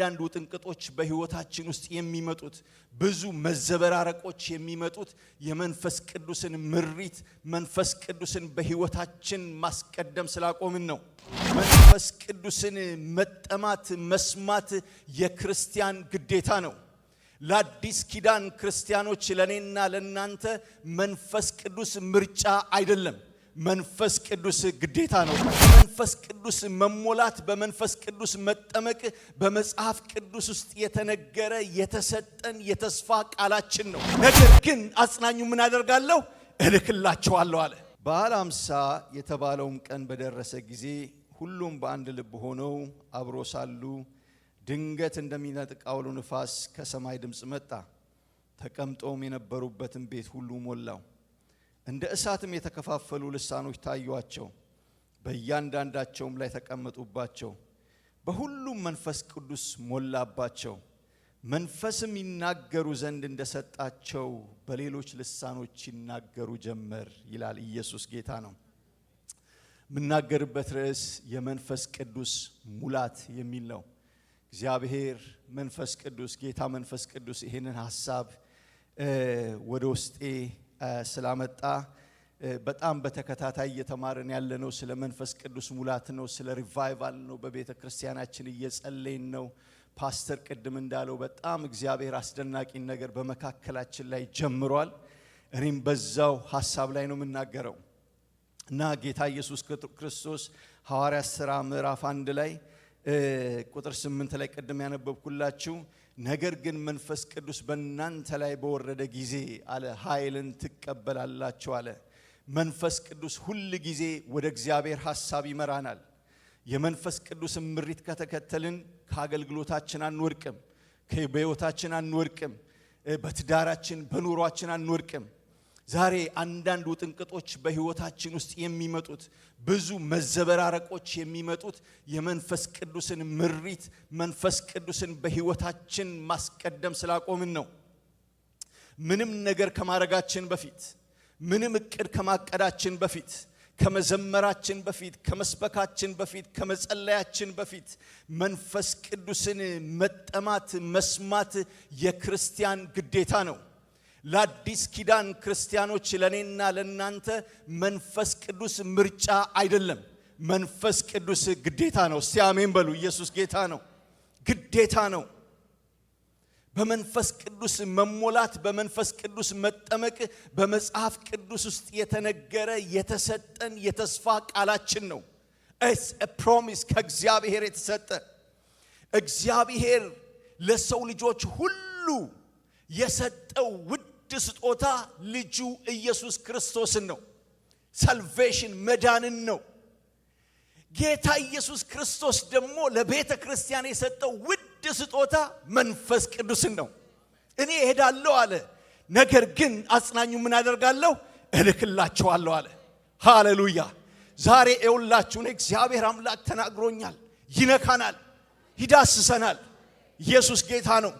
አንዳንድ ውጥንቅጦች በህይወታችን ውስጥ የሚመጡት ብዙ መዘበራረቆች የሚመጡት የመንፈስ ቅዱስን ምሪት መንፈስ ቅዱስን በህይወታችን ማስቀደም ስላቆምን ነው። መንፈስ ቅዱስን መጠማት መስማት የክርስቲያን ግዴታ ነው። ለአዲስ ኪዳን ክርስቲያኖች ለኔና ለናንተ መንፈስ ቅዱስ ምርጫ አይደለም። መንፈስ ቅዱስ ግዴታ ነው። መንፈስ ቅዱስ መሞላት በመንፈስ ቅዱስ መጠመቅ በመጽሐፍ ቅዱስ ውስጥ የተነገረ የተሰጠን የተስፋ ቃላችን ነው። ነገር ግን አጽናኙ ምን አደርጋለሁ እልክላችኋለሁ አለ። በዓለ ሃምሳ የተባለውም ቀን በደረሰ ጊዜ ሁሉም በአንድ ልብ ሆነው አብሮ ሳሉ ድንገት እንደሚነጥቅ አውሎ ንፋስ ከሰማይ ድምጽ መጣ። ተቀምጠውም የነበሩበትን ቤት ሁሉ ሞላው። እንደ እሳትም የተከፋፈሉ ልሳኖች ታዩአቸው፣ በእያንዳንዳቸውም ላይ ተቀመጡባቸው። በሁሉም መንፈስ ቅዱስ ሞላባቸው። መንፈስም ይናገሩ ዘንድ እንደሰጣቸው በሌሎች ልሳኖች ይናገሩ ጀመር ይላል። ኢየሱስ ጌታ ነው። ምናገርበት ርዕስ የመንፈስ ቅዱስ ሙላት የሚል ነው። እግዚአብሔር መንፈስ ቅዱስ ጌታ መንፈስ ቅዱስ ይሄንን ሐሳብ ወደ ውስጤ ስላመጣ በጣም በተከታታይ እየተማርን ያለነው ስለ መንፈስ ቅዱስ ሙላት ነው። ስለ ሪቫይቫል ነው። በቤተ ክርስቲያናችን እየጸለይን ነው። ፓስተር ቅድም እንዳለው በጣም እግዚአብሔር አስደናቂ ነገር በመካከላችን ላይ ጀምሯል። እኔም በዛው ሐሳብ ላይ ነው የምናገረው እና ጌታ ኢየሱስ ክርስቶስ ሐዋርያት ሥራ ምዕራፍ 1 ላይ ቁጥር 8 ላይ ቀደም ያነበብኩላችሁ ነገር ግን መንፈስ ቅዱስ በእናንተ ላይ በወረደ ጊዜ አለ ኃይልን ትቀበላላችሁ አለ። መንፈስ ቅዱስ ሁሉ ጊዜ ወደ እግዚአብሔር ሐሳብ ይመራናል። የመንፈስ ቅዱስ ምሪት ከተከተልን ከአገልግሎታችን አንወርቅም፣ ከበህይወታችን አንወርቅም፣ በትዳራችን በኑሯችን አንወርቅም። ዛሬ አንዳንድ ውጥንቅጦች በህይወታችን ውስጥ የሚመጡት ብዙ መዘበራረቆች የሚመጡት የመንፈስ ቅዱስን ምሪት መንፈስ ቅዱስን በህይወታችን ማስቀደም ስላቆምን ነው። ምንም ነገር ከማረጋችን በፊት ምንም እቅድ ከማቀዳችን በፊት ከመዘመራችን በፊት ከመስበካችን በፊት ከመጸለያችን በፊት መንፈስ ቅዱስን መጠማት መስማት የክርስቲያን ግዴታ ነው። ለአዲስ ኪዳን ክርስቲያኖች ለኔና ለናንተ መንፈስ ቅዱስ ምርጫ አይደለም። መንፈስ ቅዱስ ግዴታ ነው። እስቲ አሜን በሉ። ኢየሱስ ጌታ ነው። ግዴታ ነው። በመንፈስ ቅዱስ መሞላት በመንፈስ ቅዱስ መጠመቅ በመጽሐፍ ቅዱስ ውስጥ የተነገረ የተሰጠን የተስፋ ቃላችን ነው። it's a promise ከእግዚአብሔር የተሰጠ እግዚአብሔር ለሰው ልጆች ሁሉ የሰጠው ውድ ስጦታ ልጁ ኢየሱስ ክርስቶስን ነው። ሳልቬሽን መዳንን ነው። ጌታ ኢየሱስ ክርስቶስ ደግሞ ለቤተ ክርስቲያን የሰጠው ውድ ስጦታ መንፈስ ቅዱስን ነው። እኔ እሄዳለሁ አለ፣ ነገር ግን አጽናኙ ምን አደርጋለሁ እልክላችኋለሁ አለ። ሃሌሉያ። ዛሬ ኤውላችሁ እግዚአብሔር አምላክ ተናግሮኛል፣ ይነካናል፣ ይዳስሰናል። ኢየሱስ ጌታ ነው።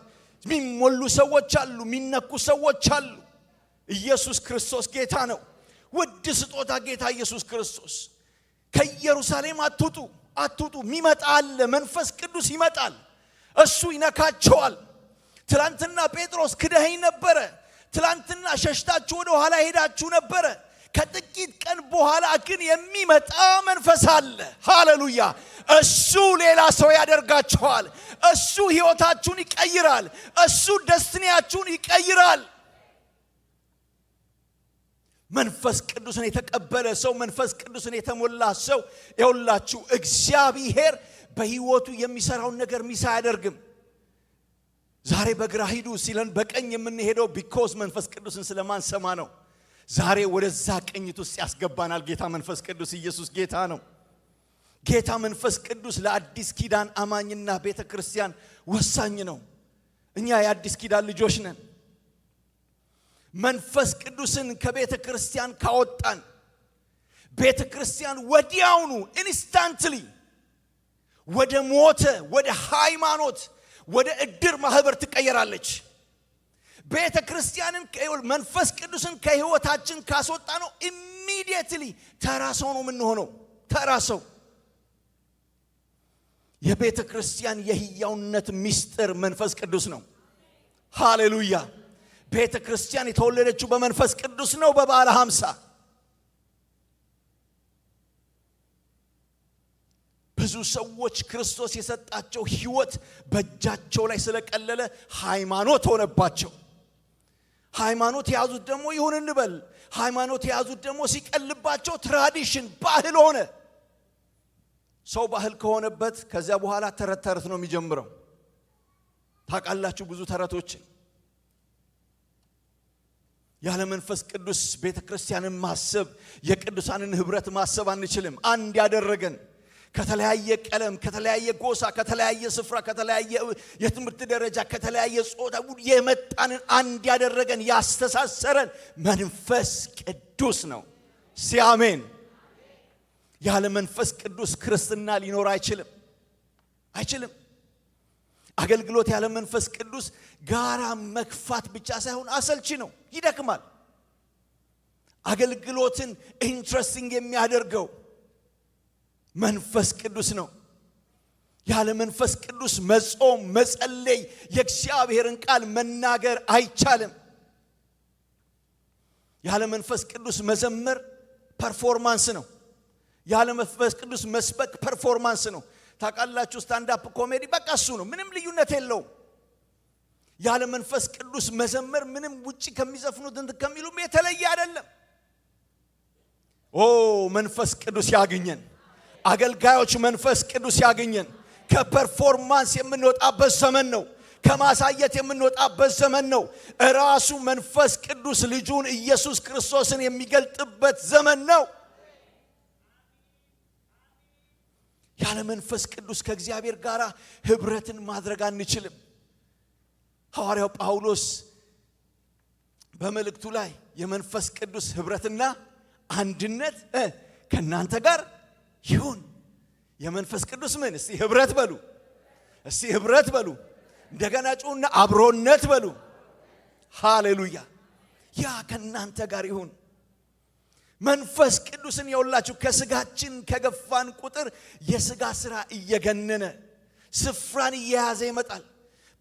ሚሞሉ ሰዎች አሉ፣ ሚነኩ ሰዎች አሉ። ኢየሱስ ክርስቶስ ጌታ ነው። ውድ ስጦታ ጌታ ኢየሱስ ክርስቶስ ከኢየሩሳሌም አትውጡ ሚመጣል መንፈስ ቅዱስ ይመጣል። እሱ ይነካቸዋል። ትላንትና ጴጥሮስ ክደኸኝ ነበረ፣ ትላንትና ሸሽታችሁ ወደ ኋላ ሄዳችሁ ነበረ። ከጥቂት ቀን በኋላ ግን የሚመጣ መንፈስ አለ። ሃሌሉያ። እሱ ሌላ ሰው ያደርጋችኋል። እሱ ህይወታችሁን ይቀይራል። እሱ ደስቲኒያችሁን ይቀይራል። መንፈስ ቅዱስን የተቀበለ ሰው መንፈስ ቅዱስን የተሞላ ሰው ይኸውላችሁ እግዚአብሔር በህይወቱ የሚሰራውን ነገር ሚሳ አያደርግም። ዛሬ በግራ ሂዱ ሲለን በቀኝ የምንሄደው ቢኮዝ መንፈስ ቅዱስን ስለማንሰማ ነው። ዛሬ ወደዛ ቀኝት ውስጥ ያስገባናል ጌታ መንፈስ ቅዱስ። ኢየሱስ ጌታ ነው። ጌታ መንፈስ ቅዱስ ለአዲስ ኪዳን አማኝና ቤተክርስቲያን ወሳኝ ነው። እኛ የአዲስ ኪዳን ልጆች ነን። መንፈስ ቅዱስን ከቤተክርስቲያን ካወጣን ቤተክርስቲያን ወዲያውኑ ኢንስታንትሊ ወደ ሞተ ወደ ሃይማኖት ወደ እድር ማህበር ትቀየራለች። ቤተክርስቲያንን መንፈስ ቅዱስን ከህይወታችን ካስወጣ ነው ኢሚዲየትሊ ተራሰው ነው የምንሆነው። ተራሰው የቤተ ክርስቲያን የሕያውነት ምስጢር መንፈስ ቅዱስ ነው። ሃሌሉያ። ቤተ ክርስቲያን የተወለደችው በመንፈስ ቅዱስ ነው። በበዓለ ሃምሳ ብዙ ሰዎች ክርስቶስ የሰጣቸው ሕይወት በእጃቸው ላይ ስለቀለለ ሃይማኖት ሆነባቸው። ሃይማኖት የያዙት ደግሞ ይሁን እንበል፣ ሃይማኖት የያዙት ደግሞ ሲቀልባቸው ትራዲሽን ባህል ሆነ። ሰው ባህል ከሆነበት ከዚያ በኋላ ተረት ተረት ነው የሚጀምረው። ታውቃላችሁ ብዙ ተረቶችን። ያለ መንፈስ ቅዱስ ቤተክርስቲያንን ማሰብ የቅዱሳንን ህብረት ማሰብ አንችልም። አንድ ያደረገን ከተለያየ ቀለም፣ ከተለያየ ጎሳ፣ ከተለያየ ስፍራ፣ ከተለያየ የትምህርት ደረጃ፣ ከተለያየ ጾታ የመጣንን አንድ ያደረገን ያስተሳሰረን መንፈስ ቅዱስ ነው። ሲአሜን። ያለ መንፈስ ቅዱስ ክርስትና ሊኖር አይችልም። አገልግሎት ያለ መንፈስ ቅዱስ ጋራ መክፋት ብቻ ሳይሆን አሰልቺ ነው፣ ይደክማል። አገልግሎትን ኢንትረስቲንግ የሚያደርገው መንፈስ ቅዱስ ነው። ያለ መንፈስ ቅዱስ መጾም፣ መጸለይ፣ የእግዚአብሔርን ቃል መናገር አይቻልም። ያለ መንፈስ ቅዱስ መዘመር ፐርፎርማንስ ነው። ያለ መንፈስ ቅዱስ መስበክ ፐርፎርማንስ ነው። ታውቃላችሁ ስታንድ አፕ ኮሜዲ በቃ እሱ ነው፣ ምንም ልዩነት የለውም። ያለ መንፈስ ቅዱስ መዘመር ምንም ውጪ ከሚዘፍኑት እንት ከሚሉም የተለየ አይደለም። መንፈስ ቅዱስ ያገኘን አገልጋዮች፣ መንፈስ ቅዱስ ያገኘን ከፐርፎርማንስ የምንወጣበት ዘመን ነው። ከማሳየት የምንወጣበት ዘመን ነው። ራሱ መንፈስ ቅዱስ ልጁን ኢየሱስ ክርስቶስን የሚገልጥበት ዘመን ነው። ያለ መንፈስ ቅዱስ ከእግዚአብሔር ጋር ህብረትን ማድረግ አንችልም። ሐዋርያው ጳውሎስ በመልእክቱ ላይ የመንፈስ ቅዱስ ህብረትና አንድነት ከናንተ ጋር ይሁን። የመንፈስ ቅዱስ ምን? እስቲ ህብረት በሉ፣ እስቲ ህብረት በሉ። እንደገና ጩና አብሮነት በሉ። ሃሌሉያ። ያ ከናንተ ጋር ይሁን። መንፈስ ቅዱስን የውላችሁ ከስጋችን ከገፋን ቁጥር የስጋ ስራ እየገነነ ስፍራን እየያዘ ይመጣል።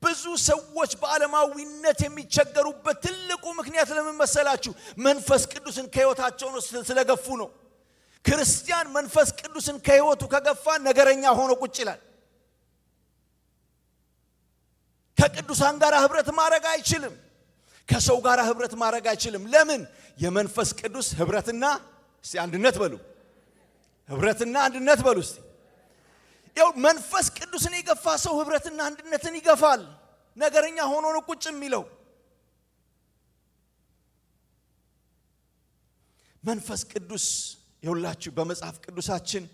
ብዙ ሰዎች በዓለማዊነት የሚቸገሩበት ትልቁ ምክንያት ለምን መሰላችሁ? መንፈስ ቅዱስን ከህይወታቸው ስለገፉ ነው። ክርስቲያን መንፈስ ቅዱስን ከህይወቱ ከገፋ ነገረኛ ሆኖ ቁጭ ይላል። ከቅዱሳን ጋር ህብረት ማድረግ አይችልም። ከሰው ጋር ህብረት ማድረግ አይችልም። ለምን? የመንፈስ ቅዱስ ህብረትና እስቲ አንድነት በሉ። ህብረትና አንድነት በሉ እስቲ። ያው መንፈስ ቅዱስን የገፋ ሰው ህብረትና አንድነትን ይገፋል። ነገረኛ ሆኖ ነው ቁጭ የሚለው። መንፈስ ቅዱስ የሁላችሁ በመጽሐፍ ቅዱሳችን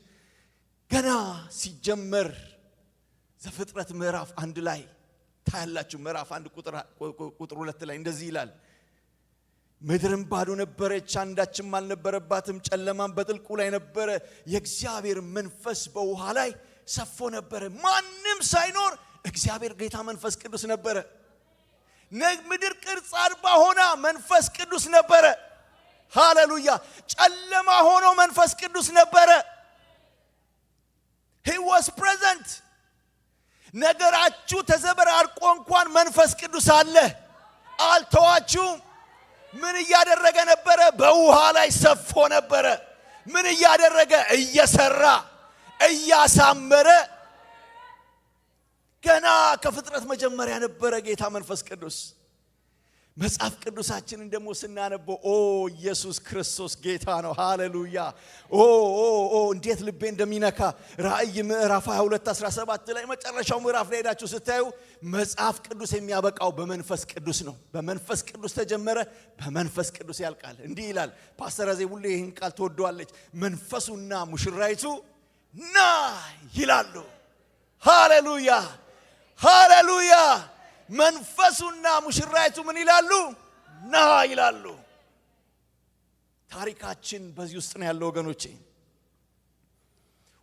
ገና ሲጀመር ዘፍጥረት ምዕራፍ 1 ላይ ታያላችሁ። ምዕራፍ 1 ቁጥር 2 ላይ እንደዚህ ይላል፣ ምድርም ባዶ ነበረች፣ አንዳችም አልነበረባትም፣ ጨለማም በጥልቁ ላይ ነበረ፣ የእግዚአብሔር መንፈስ በውሃ ላይ ሰፎ ነበረ። ማንም ሳይኖር እግዚአብሔር ጌታ መንፈስ ቅዱስ ነበረ። ምድር ቅርጽ አልባ ሆና መንፈስ ቅዱስ ነበረ። ሃሌሉያ። ጨለማ ሆኖ መንፈስ ቅዱስ ነበረ። he was present። ነገራችሁ ተዘበራርቆ እንኳን መንፈስ ቅዱስ አለ፣ አልተዋችሁም። ምን እያደረገ ነበረ? በውሃ ላይ ሰፎ ነበረ። ምን እያደረገ? እየሰራ እያሳመረ። ገና ከፍጥረት መጀመሪያ ነበረ ጌታ መንፈስ ቅዱስ። መጽሐፍ ቅዱሳችንን ደግሞ ስናነበው ኢየሱስ ክርስቶስ ጌታ ነው። ሃሌሉያ። እንዴት ልቤ እንደሚነካ ራእይ ምዕራፍ 22:17 ላይ መጨረሻው ምዕራፍ ላይ ሄዳችሁ ስታዩ መጽሐፍ ቅዱስ የሚያበቃው በመንፈስ ቅዱስ ነው። በመንፈስ ቅዱስ ተጀመረ፣ በመንፈስ ቅዱስ ያልቃል። እንዲህ ይላል ፓስተር አዜ ሁሌ ይህን ቃል ትወደዋለች። መንፈሱና ሙሽራይቱ ና ይላሉ። ሃሌሉያ ሃሌሉያ። መንፈሱና ሙሽራይቱ ምን ይላሉ? ና ይላሉ። ታሪካችን በዚህ ውስጥ ነው ያለው ወገኖቼ።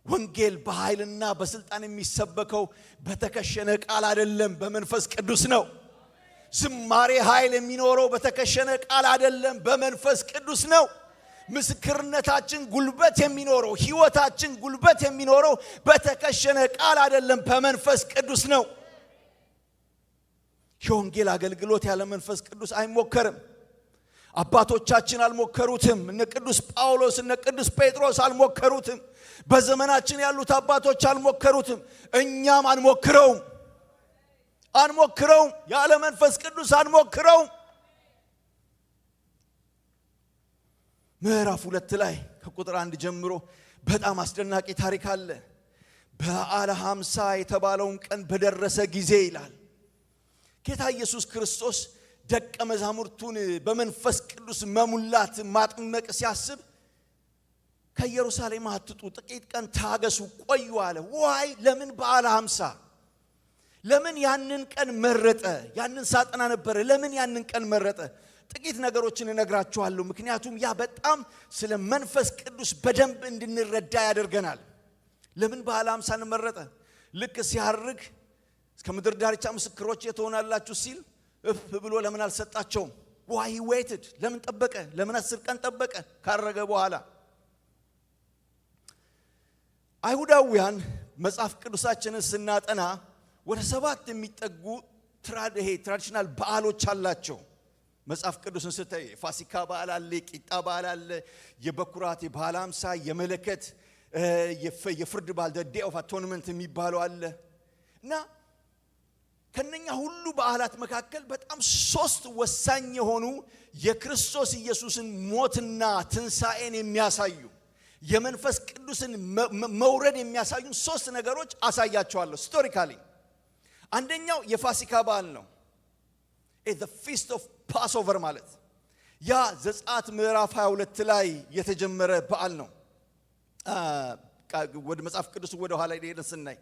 ወንጌል በኃይልና በስልጣን የሚሰበከው በተከሸነ ቃል አይደለም፣ በመንፈስ ቅዱስ ነው። ዝማሬ ኃይል የሚኖረው በተከሸነ ቃል አይደለም፣ በመንፈስ ቅዱስ ነው። ምስክርነታችን ጉልበት የሚኖረው ሕይወታችን ጉልበት የሚኖረው በተከሸነ ቃል አይደለም በመንፈስ ቅዱስ ነው። የወንጌል አገልግሎት ያለ መንፈስ ቅዱስ አይሞከርም። አባቶቻችን አልሞከሩትም። እነ ቅዱስ ጳውሎስ እነ ቅዱስ ጴጥሮስ አልሞከሩትም። በዘመናችን ያሉት አባቶች አልሞከሩትም። እኛም አንሞክረውም ያለ መንፈስ ቅዱስ አንሞክረውም። ምዕራፍ 2 ላይ ከቁጥር 1 ጀምሮ በጣም አስደናቂ ታሪክ አለ። በዓለ ሃምሳ የተባለውን ቀን በደረሰ ጊዜ ይላል ጌታ ኢየሱስ ክርስቶስ ደቀ መዛሙርቱን በመንፈስ ቅዱስ መሙላት ማጥመቅ ሲያስብ ከኢየሩሳሌም አትጡ፣ ጥቂት ቀን ታገሱ፣ ቆዩ አለ። ዋይ ለምን በዓለ ሃምሳ? ለምን ያንን ቀን መረጠ? ያንን ሳጥና ነበር። ለምን ያንን ቀን መረጠ? ጥቂት ነገሮችን እነግራችኋለሁ። ምክንያቱም ያ በጣም ስለ መንፈስ ቅዱስ በደንብ እንድንረዳ ያደርገናል። ለምን በዓለ ሃምሳን መረጠ? ልክ ሲያርግ እስከ ምድር ዳርቻ ምስክሮች ትሆናላችሁ ሲል እፍ ብሎ ለምን አልሰጣቸውም? why he waited? ለምን ጠበቀ? ለምን 10 ቀን ጠበቀ? ካረገ በኋላ አይሁዳውያን መጽሐፍ ቅዱሳችንን ስናጠና ወደ 7 የሚጠጉ ትራዲሽናል በዓሎች አላቸው። መጽሐፍ ቅዱስን ስታይ ፋሲካ በዓል አለ፣ ቂጣ በዓል አለ፣ የበኩራት በዓለ ሃምሳ፣ የመለከት የፍርድ በዓል ዴይ ኦፍ አቶንመንት የሚባለው አለ እና ከነኛ ሁሉ በዓላት መካከል በጣም 3 ወሳኝ የሆኑ የክርስቶስ ኢየሱስን ሞትና ትንሣኤን የሚያሳዩ የመንፈስ ቅዱስን መውረድ የሚያሳዩ 3 ነገሮች አሳያቸዋለሁ ስቶሪካሊ። አንደኛው የፋሲካ በዓል ነው። the feast of passover ማለት ያ ዘጸአት ምዕራፍ 22 ላይ የተጀመረ በዓል ነው። ወደ መጽሐፍ ቅዱስ ወደ ኋላ ሄደን ስናይ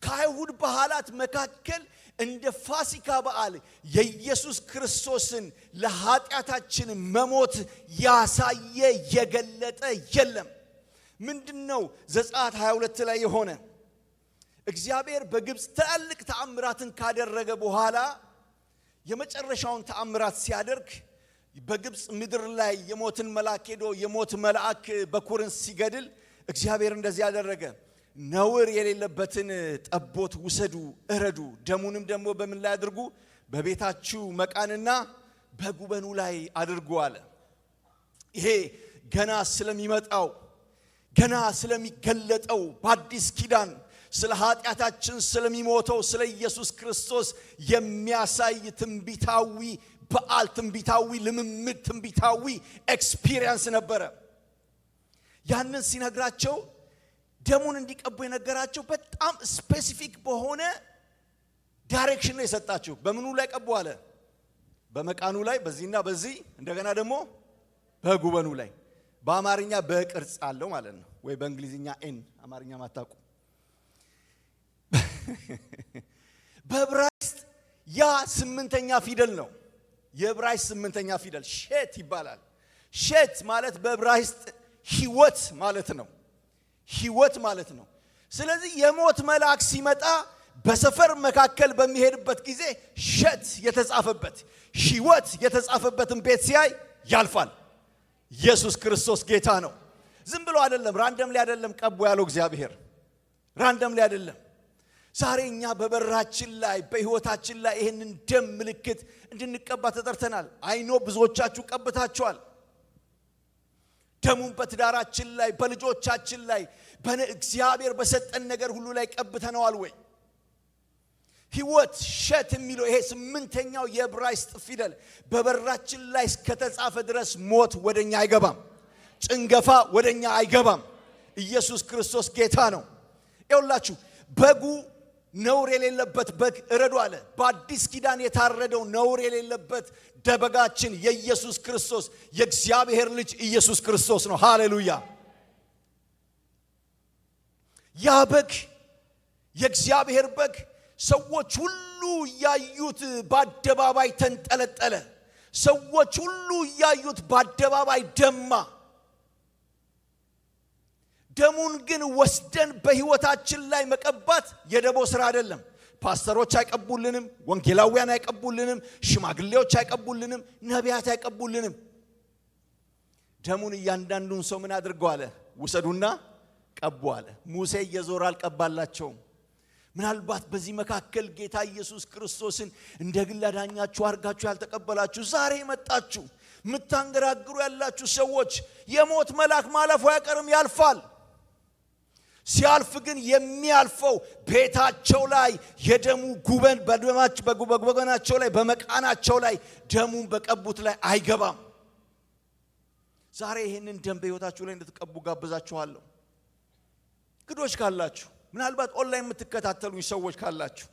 ከአይሁድ በዓላት መካከል እንደ ፋሲካ በዓል የኢየሱስ ክርስቶስን ለኃጢአታችን መሞት ያሳየ የገለጠ የለም። ምንድነው ዘጸአት 22 ላይ የሆነ? እግዚአብሔር በግብጽ ትልቅ ተአምራትን ካደረገ በኋላ የመጨረሻውን ተአምራት ሲያደርግ በግብጽ ምድር ላይ የሞትን መልአክ ሄዶ የሞት መልአክ በኩርን ሲገድል እግዚአብሔር እንደዚህ ያደረገ፣ ነውር የሌለበትን ጠቦት ውሰዱ፣ እረዱ፣ ደሙንም ደግሞ በምን ላይ አድርጉ? በቤታችሁ መቃንና በጉበኑ ላይ አድርጉ አለ። ይሄ ገና ስለሚመጣው ገና ስለሚገለጠው በአዲስ ኪዳን ስለ ኃጢአታችን ስለሚሞተው ስለ ኢየሱስ ክርስቶስ የሚያሳይ ትንቢታዊ በዓል፣ ትንቢታዊ ልምምድ፣ ትንቢታዊ ኤክስፒሪየንስ ነበረ። ያንን ሲነግራቸው ደሙን እንዲቀቡ የነገራቸው በጣም ስፔሲፊክ በሆነ ዳይሬክሽን ነው የሰጣቸው። በምኑ ላይ ቀቡ አለ? በመቃኑ ላይ፣ በዚህና በዚህ፣ እንደገና ደግሞ በጉበኑ ላይ። በአማርኛ በቅርጽ አለው ማለት ነው፣ ወይ በእንግሊዝኛ ኤን። አማርኛ ማታውቁ በዕብራይስጥ ያ 8ኛ ፊደል ነው። የዕብራይስጥ 8ኛ ፊደል ሼት ይባላል። ሼት ማለት በዕብራይስጥ ሕይወት ማለት ነው። ሕይወት ማለት ነው። ስለዚህ የሞት መልአክ ሲመጣ በሰፈር መካከል በሚሄድበት ጊዜ ሸት የተጻፈበት ሕይወት የተጻፈበትን ቤት ሲያይ ያልፋል። ኢየሱስ ክርስቶስ ጌታ ነው። ዝም ብሎ አይደለም፣ ራንደም ላይ አይደለም ቀቡ ያለው እግዚአብሔር፣ ራንደም ላይ አይደለም። ዛሬ እኛ በበራችን ላይ በሕይወታችን ላይ ይሄንን ደም ምልክት እንድንቀባ ተጠርተናል። አይኖ ብዙዎቻችሁ ቀብታችኋል። ደሙን በትዳራችን ላይ በልጆቻችን ላይ በእግዚአብሔር በሰጠን ነገር ሁሉ ላይ ቀብተናል ወይ? ሕይወት ሸት የሚለው ይሄ 8ኛው የዕብራይስጥ ፊደል በበራችን ላይ እስከተጻፈ ድረስ ሞት ወደኛ አይገባም፣ ጭንገፋ ወደኛ አይገባም። ኢየሱስ ክርስቶስ ጌታ ነው። ይኸውላችሁ በጉ ነውር የሌለበት በግ እረዱ አለ። በአዲስ ኪዳን የታረደው ነውር የሌለበት ደበጋችን የኢየሱስ ክርስቶስ የእግዚአብሔር ልጅ ኢየሱስ ክርስቶስ ነው። ሃሌሉያ! ያ በግ የእግዚአብሔር በግ ሰዎች ሁሉ ያዩት በአደባባይ ተንጠለጠለ። ሰዎች ሁሉ ያዩት በአደባባይ ደማ። ደሙን ግን ወስደን በሕይወታችን ላይ መቀባት የደቦ ሥራ አይደለም። ፓስተሮች አይቀቡልንም፣ ወንጌላውያን አይቀቡልንም፣ ሽማግሌዎች አይቀቡልንም፣ ነቢያት አይቀቡልንም። ደሙን እያንዳንዱን ሰው ምን አድርገው አለ ውሰዱና ቀቡ አለ። ሙሴ እየዞረ አልቀባላቸውም። ምናልባት በዚህ መካከል ጌታ ኢየሱስ ክርስቶስን እንደ ግል አዳኛችሁ አርጋችሁ ያልተቀበላችሁ ዛሬ መጣችሁ ምታንገራግሩ ያላችሁ ሰዎች የሞት መልአክ ማለፉ አይቀርም ያልፋል። ሲያልፍ ግን የሚያልፈው ቤታቸው ላይ የደሙ ጉበን በጉበናቸው ላይ በመቃናቸው ላይ ደሙን በቀቡት ላይ አይገባም። ዛሬ ይሄንን ደም በሕይወታችሁ ላይ እንድትቀቡ ጋብዛችኋለሁ። ግዶች ካላችሁ ምናልባት ኦንላይን የምትከታተሉኝ ሰዎች ካላችሁ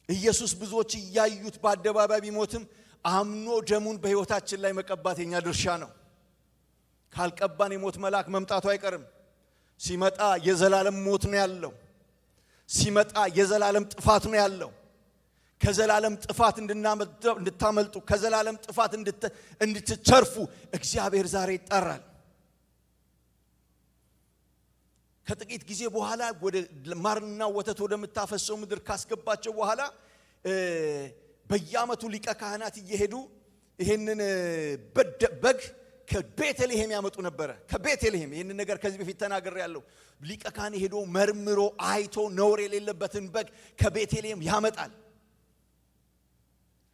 ኢየሱስ ብዙዎች እያዩት በአደባባይ ቢሞትም አምኖ ደሙን በሕይወታችን ላይ መቀባት የኛ ድርሻ ነው። ካልቀባን የሞት መልአክ መምጣቱ አይቀርም። ሲመጣ የዘላለም ሞት ነው ያለው። ሲመጣ የዘላለም ጥፋት ነው ያለው። ከዘላለም ጥፋት እንድታመልጡ ከዘላለም ጥፋት እንድትቸርፉ እግዚአብሔር ዛሬ ይጣራል። ከጥቂት ጊዜ በኋላ ወደ ማርና ወተት ወደምታፈሰው ምድር ካስገባቸው በኋላ በየዓመቱ ሊቀ ካህናት እየሄዱ ይሄንን በግ ከቤተልሔም ያመጡ ነበር። ከቤተልሔም ይሄንን ነገር ከዚህ በፊት ተናግሬያለሁ። ሊቀ ካህን ሄዶ መርምሮ አይቶ ነውር የሌለበትን በግ ከቤተልሔም ያመጣል።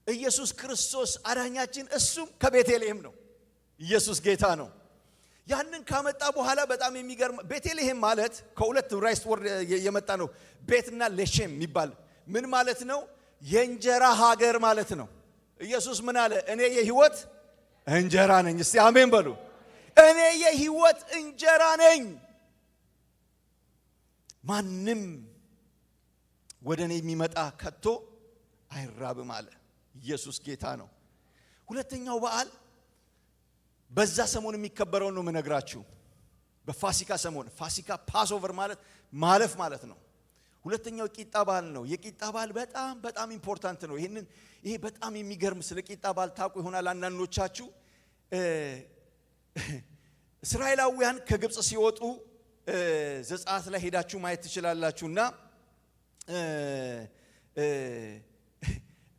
ኢየሱስ ክርስቶስ አዳኛችን እሱም ከቤተልሔም ነው። ኢየሱስ ጌታ ነው። ያንን ካመጣ በኋላ በጣም የሚገርም ቤተልሔም ማለት ከሁለት ዕብራይስጥ ወርድ የመጣ ነው። ቤትና ለሼም የሚባል ምን ማለት ነው? የእንጀራ ሀገር ማለት ነው። ኢየሱስ ምን አለ? እኔ የሕይወት እንጀራ ነኝ። እስቲ አሜን በሉ። እኔ የሕይወት እንጀራ ነኝ፣ ማንም ወደ እኔ የሚመጣ ከቶ አይራብም አለ። ኢየሱስ ጌታ ነው። ሁለተኛው በዓል በዛ ሰሞን የሚከበረው ነው የምነግራችሁ። በፋሲካ ሰሞን ፋሲካ ፓስኦቨር ማለት ማለፍ ማለት ነው። ሁለተኛው ቂጣ በዓል ነው። የቂጣ በዓል በጣም በጣም ኢምፖርታንት ነው። ይሄ በጣም የሚገርም ስለ ቂጣ በዓል ታውቁ ይሆናል አንዳንዶቻችሁ። እስራኤላውያን ከግብጽ ሲወጡ ዘጸአት ላይ ሄዳችሁ ማየት ትችላላችሁና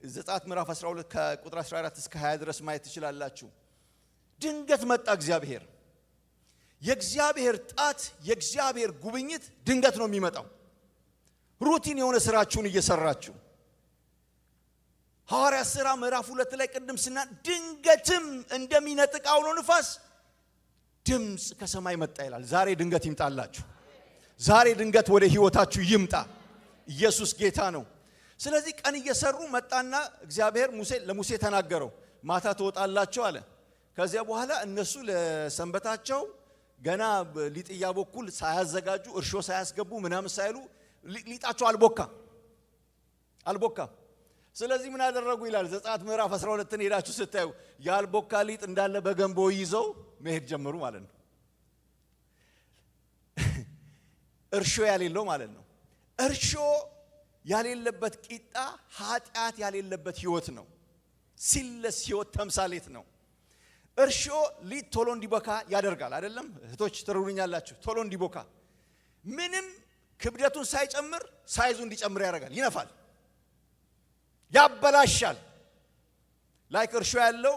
ዘጸአት ምዕራፍ 12 ከቁጥር 14 እስከ 20 ድረስ ማየት ትችላላችሁ። ድንገት መጣ እግዚአብሔር። የእግዚአብሔር ጣት የእግዚአብሔር ጉብኝት ድንገት ነው የሚመጣው። ሩቲን የሆነ ስራችሁን እየሰራችሁ ሐዋርያት ሥራ ምዕራፍ 2 ላይ ቅድም ድንገትም እንደሚነጥቅ አውሎ ንፋስ ድምጽ ከሰማይ መጣ ይላል። ዛሬ ድንገት ይምጣላችሁ። ዛሬ ድንገት ወደ ህይወታችሁ ይምጣ። ኢየሱስ ጌታ ነው። ስለዚህ ቀን እየሰሩ መጣና እግዚአብሔር ለሙሴ ተናገረው። ማታ ትወጣላችሁ አለ። ከዚያ በኋላ እነሱ ለሰንበታቸው ገና ሊጥ እያቦኩ ሳያዘጋጁ እርሾ ሳያስገቡ ምናምን ሳይሉ ሊጣቸው አልቦካ። ስለዚህ ምን አደረጉ ይላል ዘጸአት ምዕራፍ 12ን ሄዳችሁ ስታዩ ያልቦካ ሊጥ እንዳለ በገንቦ ይዘው መሄድ ጀመሩ ማለት ነው። እርሾ ያሌለው ማለት ነው። እርሾ ያሌለበት ቂጣ ኃጢአት ያሌለበት ህይወት ነው። ሲለስ ህይወት ተምሳሌት ነው። እርሾ ሊጥ ቶሎ እንዲቦካ ያደርጋል አይደለም? እህቶች ትሩሩኛላችሁ። ቶሎ እንዲቦካ ምንም ክብደቱን ሳይጨምር ሳይዙ እንዲጨምር ያደርጋል። ይነፋል፣ ያበላሻል። ላይክ እርሾ ያለው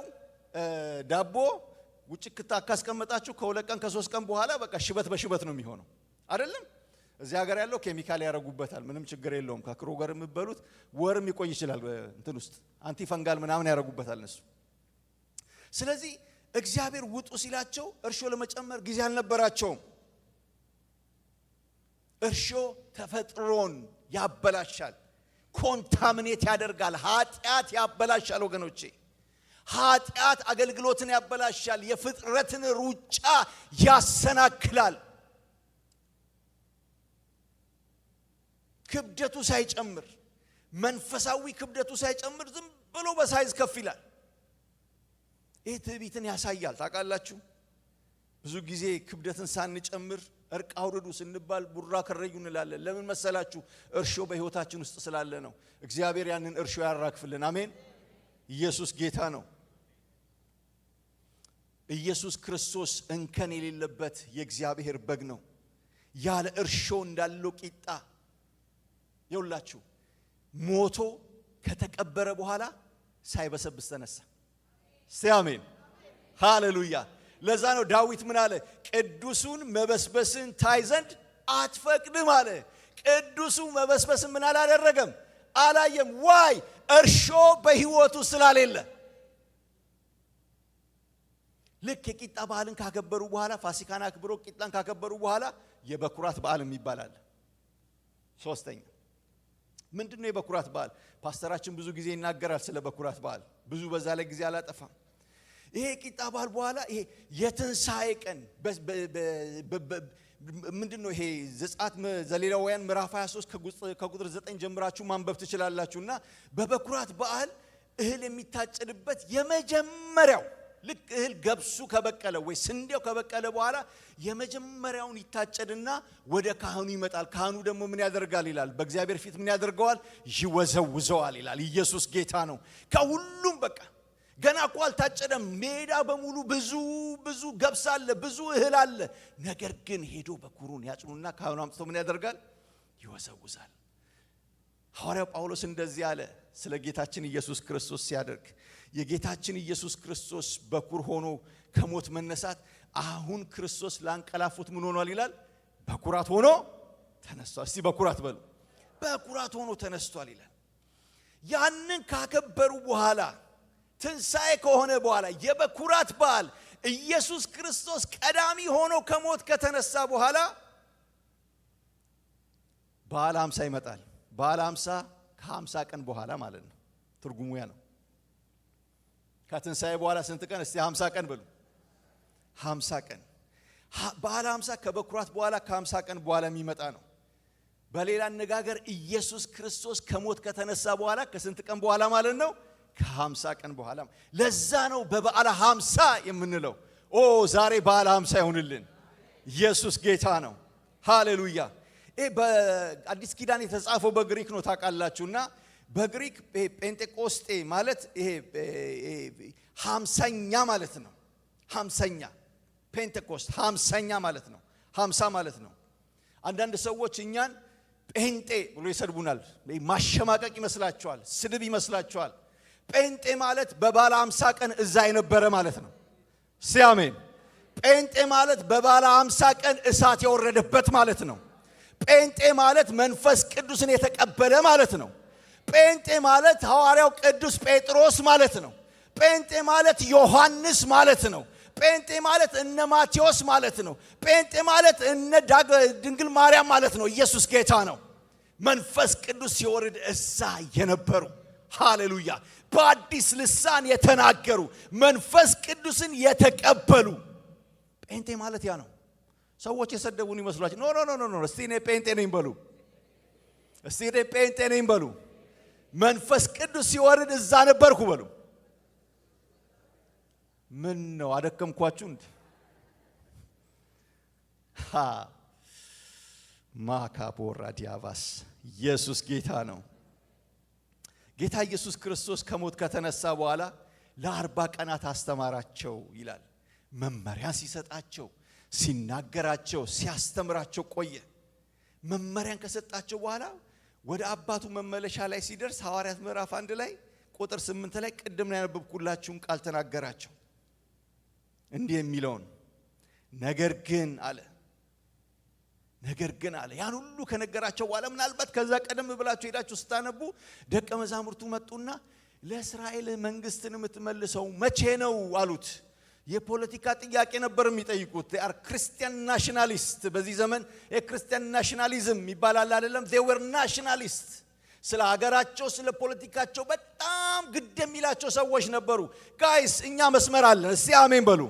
ዳቦ ውጭ ካስቀመጣችሁ ከሁለት ቀን ከሶስት ቀን በኋላ በቃ ሽበት በሽበት ነው የሚሆነው አይደለም? እዚህ ሀገር ያለው ኬሚካል ያረጉበታል። ምንም ችግር የለውም። ከክሮገር የሚበሉት ወርም ይቆይ ይችላል። እንትን ውስጥ አንቲ ፈንጋል ምናምን ያረጉበታል እነሱ። ስለዚህ እግዚአብሔር ውጡ ሲላቸው እርሾ ለመጨመር ጊዜ አልነበራቸውም። እርሾ ተፈጥሮን ያበላሻል፣ ኮንታሚኔት ያደርጋል፣ ኃጢአት ያበላሻል። ወገኖቼ ኃጢአት አገልግሎትን ያበላሻል፣ የፍጥረትን ሩጫ ያሰናክላል። ክብደቱ ሳይጨምር መንፈሳዊ ክብደቱ ሳይጨምር ዝም ብሎ በሳይዝ ከፍ ይላል። ይህ ትዕቢትን ያሳያል። ታውቃላችሁ ብዙ ጊዜ ክብደትን ሳንጨምር እርቅ አውርዱ ስንባል ቡራ ከረዩ እንላለን። ለምን መሰላችሁ? እርሾ በህይወታችን ውስጥ ስላለ ነው። እግዚአብሔር ያንን እርሾ ያራግፍልን። አሜን። ኢየሱስ ጌታ ነው። ኢየሱስ ክርስቶስ እንከን የሌለበት የእግዚአብሔር በግ ነው። ያለ እርሾ እንዳለው ቂጣ ይውላችሁ ሞቶ ከተቀበረ በኋላ ሳይበሰብስ ተነሳ። አሜን። ሃሌሉያ። ለዛ ነው ዳዊት ምን አለ? ቅዱሱን መበስበስን ታይ ዘንድ አትፈቅድም አለ። ቅዱሱ መበስበስን ምን አላደረገም? አላየም። ዋይ እርሾ በህይወቱ ስላሌለ። ልክ የቂጣ በዓልን ካከበሩ በኋላ ፋሲካን አክብሮ ቂጣን ካከበሩ በኋላ የበኩራት በዓል ይባላል። ሶስተኛ ምንድነው የበኩራት በዓል? ፓስተራችን ብዙ ጊዜ ይናገራል ስለ በኩራት በዓል። ብዙ በዛ ላይ ጊዜ አላጠፋም። ይሄ ቂጣ በዓል በኋላ ይሄ የትንሣኤ ቀን ምንድነው? ይሄ ዘጸአት ዘሌዋውያን ምዕራፍ 23 ከቁጥር 9 ጀምራችሁ ማንበብ ትችላላችሁና በበኩራት በዓል እህል የሚታጨድበት የመጀመሪያው ልክ እህል ገብሱ ከበቀለ ወይ ስንዴው ከበቀለ በኋላ የመጀመሪያውን ይታጨድና ወደ ካህኑ ይመጣል። ካህኑ ደግሞ ምን ያደርጋል ይላል? በእግዚአብሔር ፊት ምን ያደርገዋል? ይወዘውዘዋል ይላል። ኢየሱስ ጌታ ነው። ከሁሉም በቃ ገና እኮ አልታጨደም። ሜዳ በሙሉ ብዙ ገብስ አለ፣ ብዙ እህል አለ። ነገር ግን ሄዶ በኩሩን ያጭኑና ካህኑ አምጥቶ ምን ያደርጋል? ይወዘውዛል። ሐዋርያው ጳውሎስ እንደዚህ አለ ስለ ጌታችን ኢየሱስ ክርስቶስ ሲያደርግ የጌታችን ኢየሱስ ክርስቶስ በኩር ሆኖ ከሞት መነሳት አሁን ክርስቶስ ላንቀላፉት ምን ሆኗል ይላል? በኩራት ሆኖ ተነስቷል። እስቲ በኩራት በሉ። በኩራት ሆኖ ተነስቷል ይላል። ያንን ካከበሩ በኋላ ትንሣኤ ከሆነ በኋላ የበኩራት በዓል ኢየሱስ ክርስቶስ ቀዳሚ ሆኖ ከሞት ከተነሳ በኋላ በዓለ ሃምሳ ይመጣል። በዓለ ሃምሳ ከ50 ቀን በኋላ ማለት ነው። ትርጉሙ ያ ነው። ከትንሣኤ በኋላ ስንት ቀን? እስቲ 50 ቀን በሉ። 50 ቀን በዓለ ሃምሳ ከበኩራት በኋላ ከ50 ቀን በኋላ የሚመጣ ነው። በሌላ አነጋገር ኢየሱስ ክርስቶስ ከሞት ከተነሳ በኋላ ከስንት ቀን በኋላ ማለት ነው? ከ50 ቀን በኋላ። ለዛ ነው በበዓለ ሃምሳ የምንለው። ዛሬ በዓለ ሃምሳ ይሁንልን። ኢየሱስ ጌታ ነው። ሃሌሉያ። ይሄ በአዲስ ኪዳን የተጻፈው በግሪክ ነው ታውቃላችሁና በግሪክ ጴንጤቆስጤ ማለት ይሄ 50ኛ ማለት ነው። 50ኛ ፔንቴኮስት 50ኛ ማለት ነው። 50 ማለት ነው። አንዳንድ ሰዎች እኛን ጴንጤ ብሎ ይሰድቡናል። ማሸማቀቅ ይመስላቸዋል፣ ስድብ ይመስላቸዋል። ጴንጤ ማለት በበዓለ ሃምሳ ቀን እዛ የነበረ ማለት ነው። ሲአሜን። ጴንጤ ማለት በበዓለ ሃምሳ ቀን እሳት የወረደበት ማለት ነው። ጴንጤ ማለት መንፈስ ቅዱስን የተቀበለ ማለት ነው። ጴንጤ ማለት ሐዋርያው ቅዱስ ጴጥሮስ ማለት ነው። ጴንጤ ማለት ዮሐንስ ማለት ነው። ጴንጤ ማለት እነ ማቴዎስ ማለት ነው። ጴንጤ ማለት እነ ድንግል ማርያም ማለት ነው። ኢየሱስ ጌታ ነው። መንፈስ ቅዱስ ሲወርድ እዛ የነበሩ ሃሌሉያ፣ በአዲስ ልሳን የተናገሩ መንፈስ ቅዱስን የተቀበሉ ጴንጤ ማለት ያ ነው። ሰዎች የሰደቡን ይመስሏቸው። ኖ እስቲ እኔ ጴንጤ ነኝ በሉ። እስቲ እኔ ጴንጤ ነኝ በሉ። መንፈስ ቅዱስ ሲወርድ እዛ ነበርኩ በሉ። ምን ነው አደከምኳችሁ እንዴ? ማካቦራ ዲያቫስ። ኢየሱስ ጌታ ነው። ጌታ ኢየሱስ ክርስቶስ ከሞት ከተነሳ በኋላ ለ40 ቀናት አስተማራቸው ይላል። መመሪያ ሲሰጣቸው፣ ሲናገራቸው፣ ሲያስተምራቸው ቆየ። መመሪያን ከሰጣቸው በኋላ ወደ አባቱ መመለሻ ላይ ሲደርስ ሐዋርያት ምዕራፍ 1 ላይ ቁጥር 8 ላይ ቅድም ላይ ያነበብኩላችሁን ቃል ተናገራቸው። እንዲህ የሚለውን ነገር ግን አለ ያን ሁሉ ከነገራቸው በኋላ ምናልባት ከዛ ቀደም ብላችሁ ሄዳችሁ ስታነቡ ደቀ መዛሙርቱ መጡና ለእስራኤል መንግስትን የምትመልሰው መቼ ነው አሉት። የፖለቲካ ጥያቄ ነበር የሚጠይቁት። they are Christian nationalist። በዚህ ዘመን የክርስቲያን ናሽናሊዝም ይባላል አይደለም? they were nationalist። ስለ ሀገራቸው ስለ ፖለቲካቸው በጣም ግድ የሚላቸው ሰዎች ነበሩ። ጋይስ እኛ መስመር አለን። እስቲ አሜን በሉ።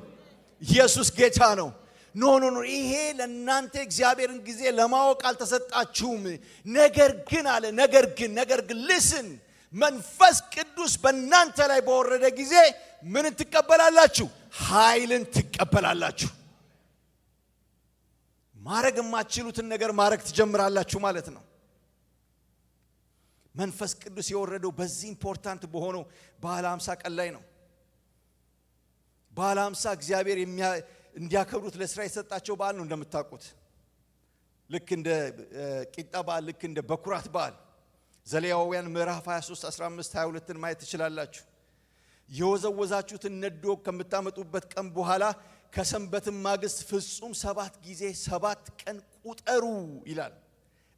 ኢየሱስ ጌታ ነው። ኖ ይሄ ለእናንተ እግዚአብሔርን ጊዜ ለማወቅ አልተሰጣችሁም። ነገር ግን አለ ነገር ግን listen፣ መንፈስ ቅዱስ በእናንተ ላይ በወረደ ጊዜ ምን ትቀበላላችሁ? ኃይልን ትቀበላላችሁ። ማረግ የማትችሉትን ነገር ማረግ ትጀምራላችሁ ማለት ነው። መንፈስ ቅዱስ የወረደው በዚህ ኢምፖርታንት በሆነው በዓለ ሃምሳ ቀን ላይ ነው። በዓለ ሃምሳ እግዚአብሔር እንዲያከብሩት ለእስራኤል የሰጣቸው በዓል ነው። እንደምታውቁት ልክ እንደ ቂጣ በዓል፣ ልክ እንደ በኩራት በዓል ዘሌዋውያን ምዕራፍ 23 15 22ን ማየት ትችላላችሁ። የወዘወዛችሁትን ነዶ ከምታመጡበት ቀን በኋላ ከሰንበትም ማግስት ፍጹም 7 ጊዜ 7 ቀን ቁጠሩ ይላል።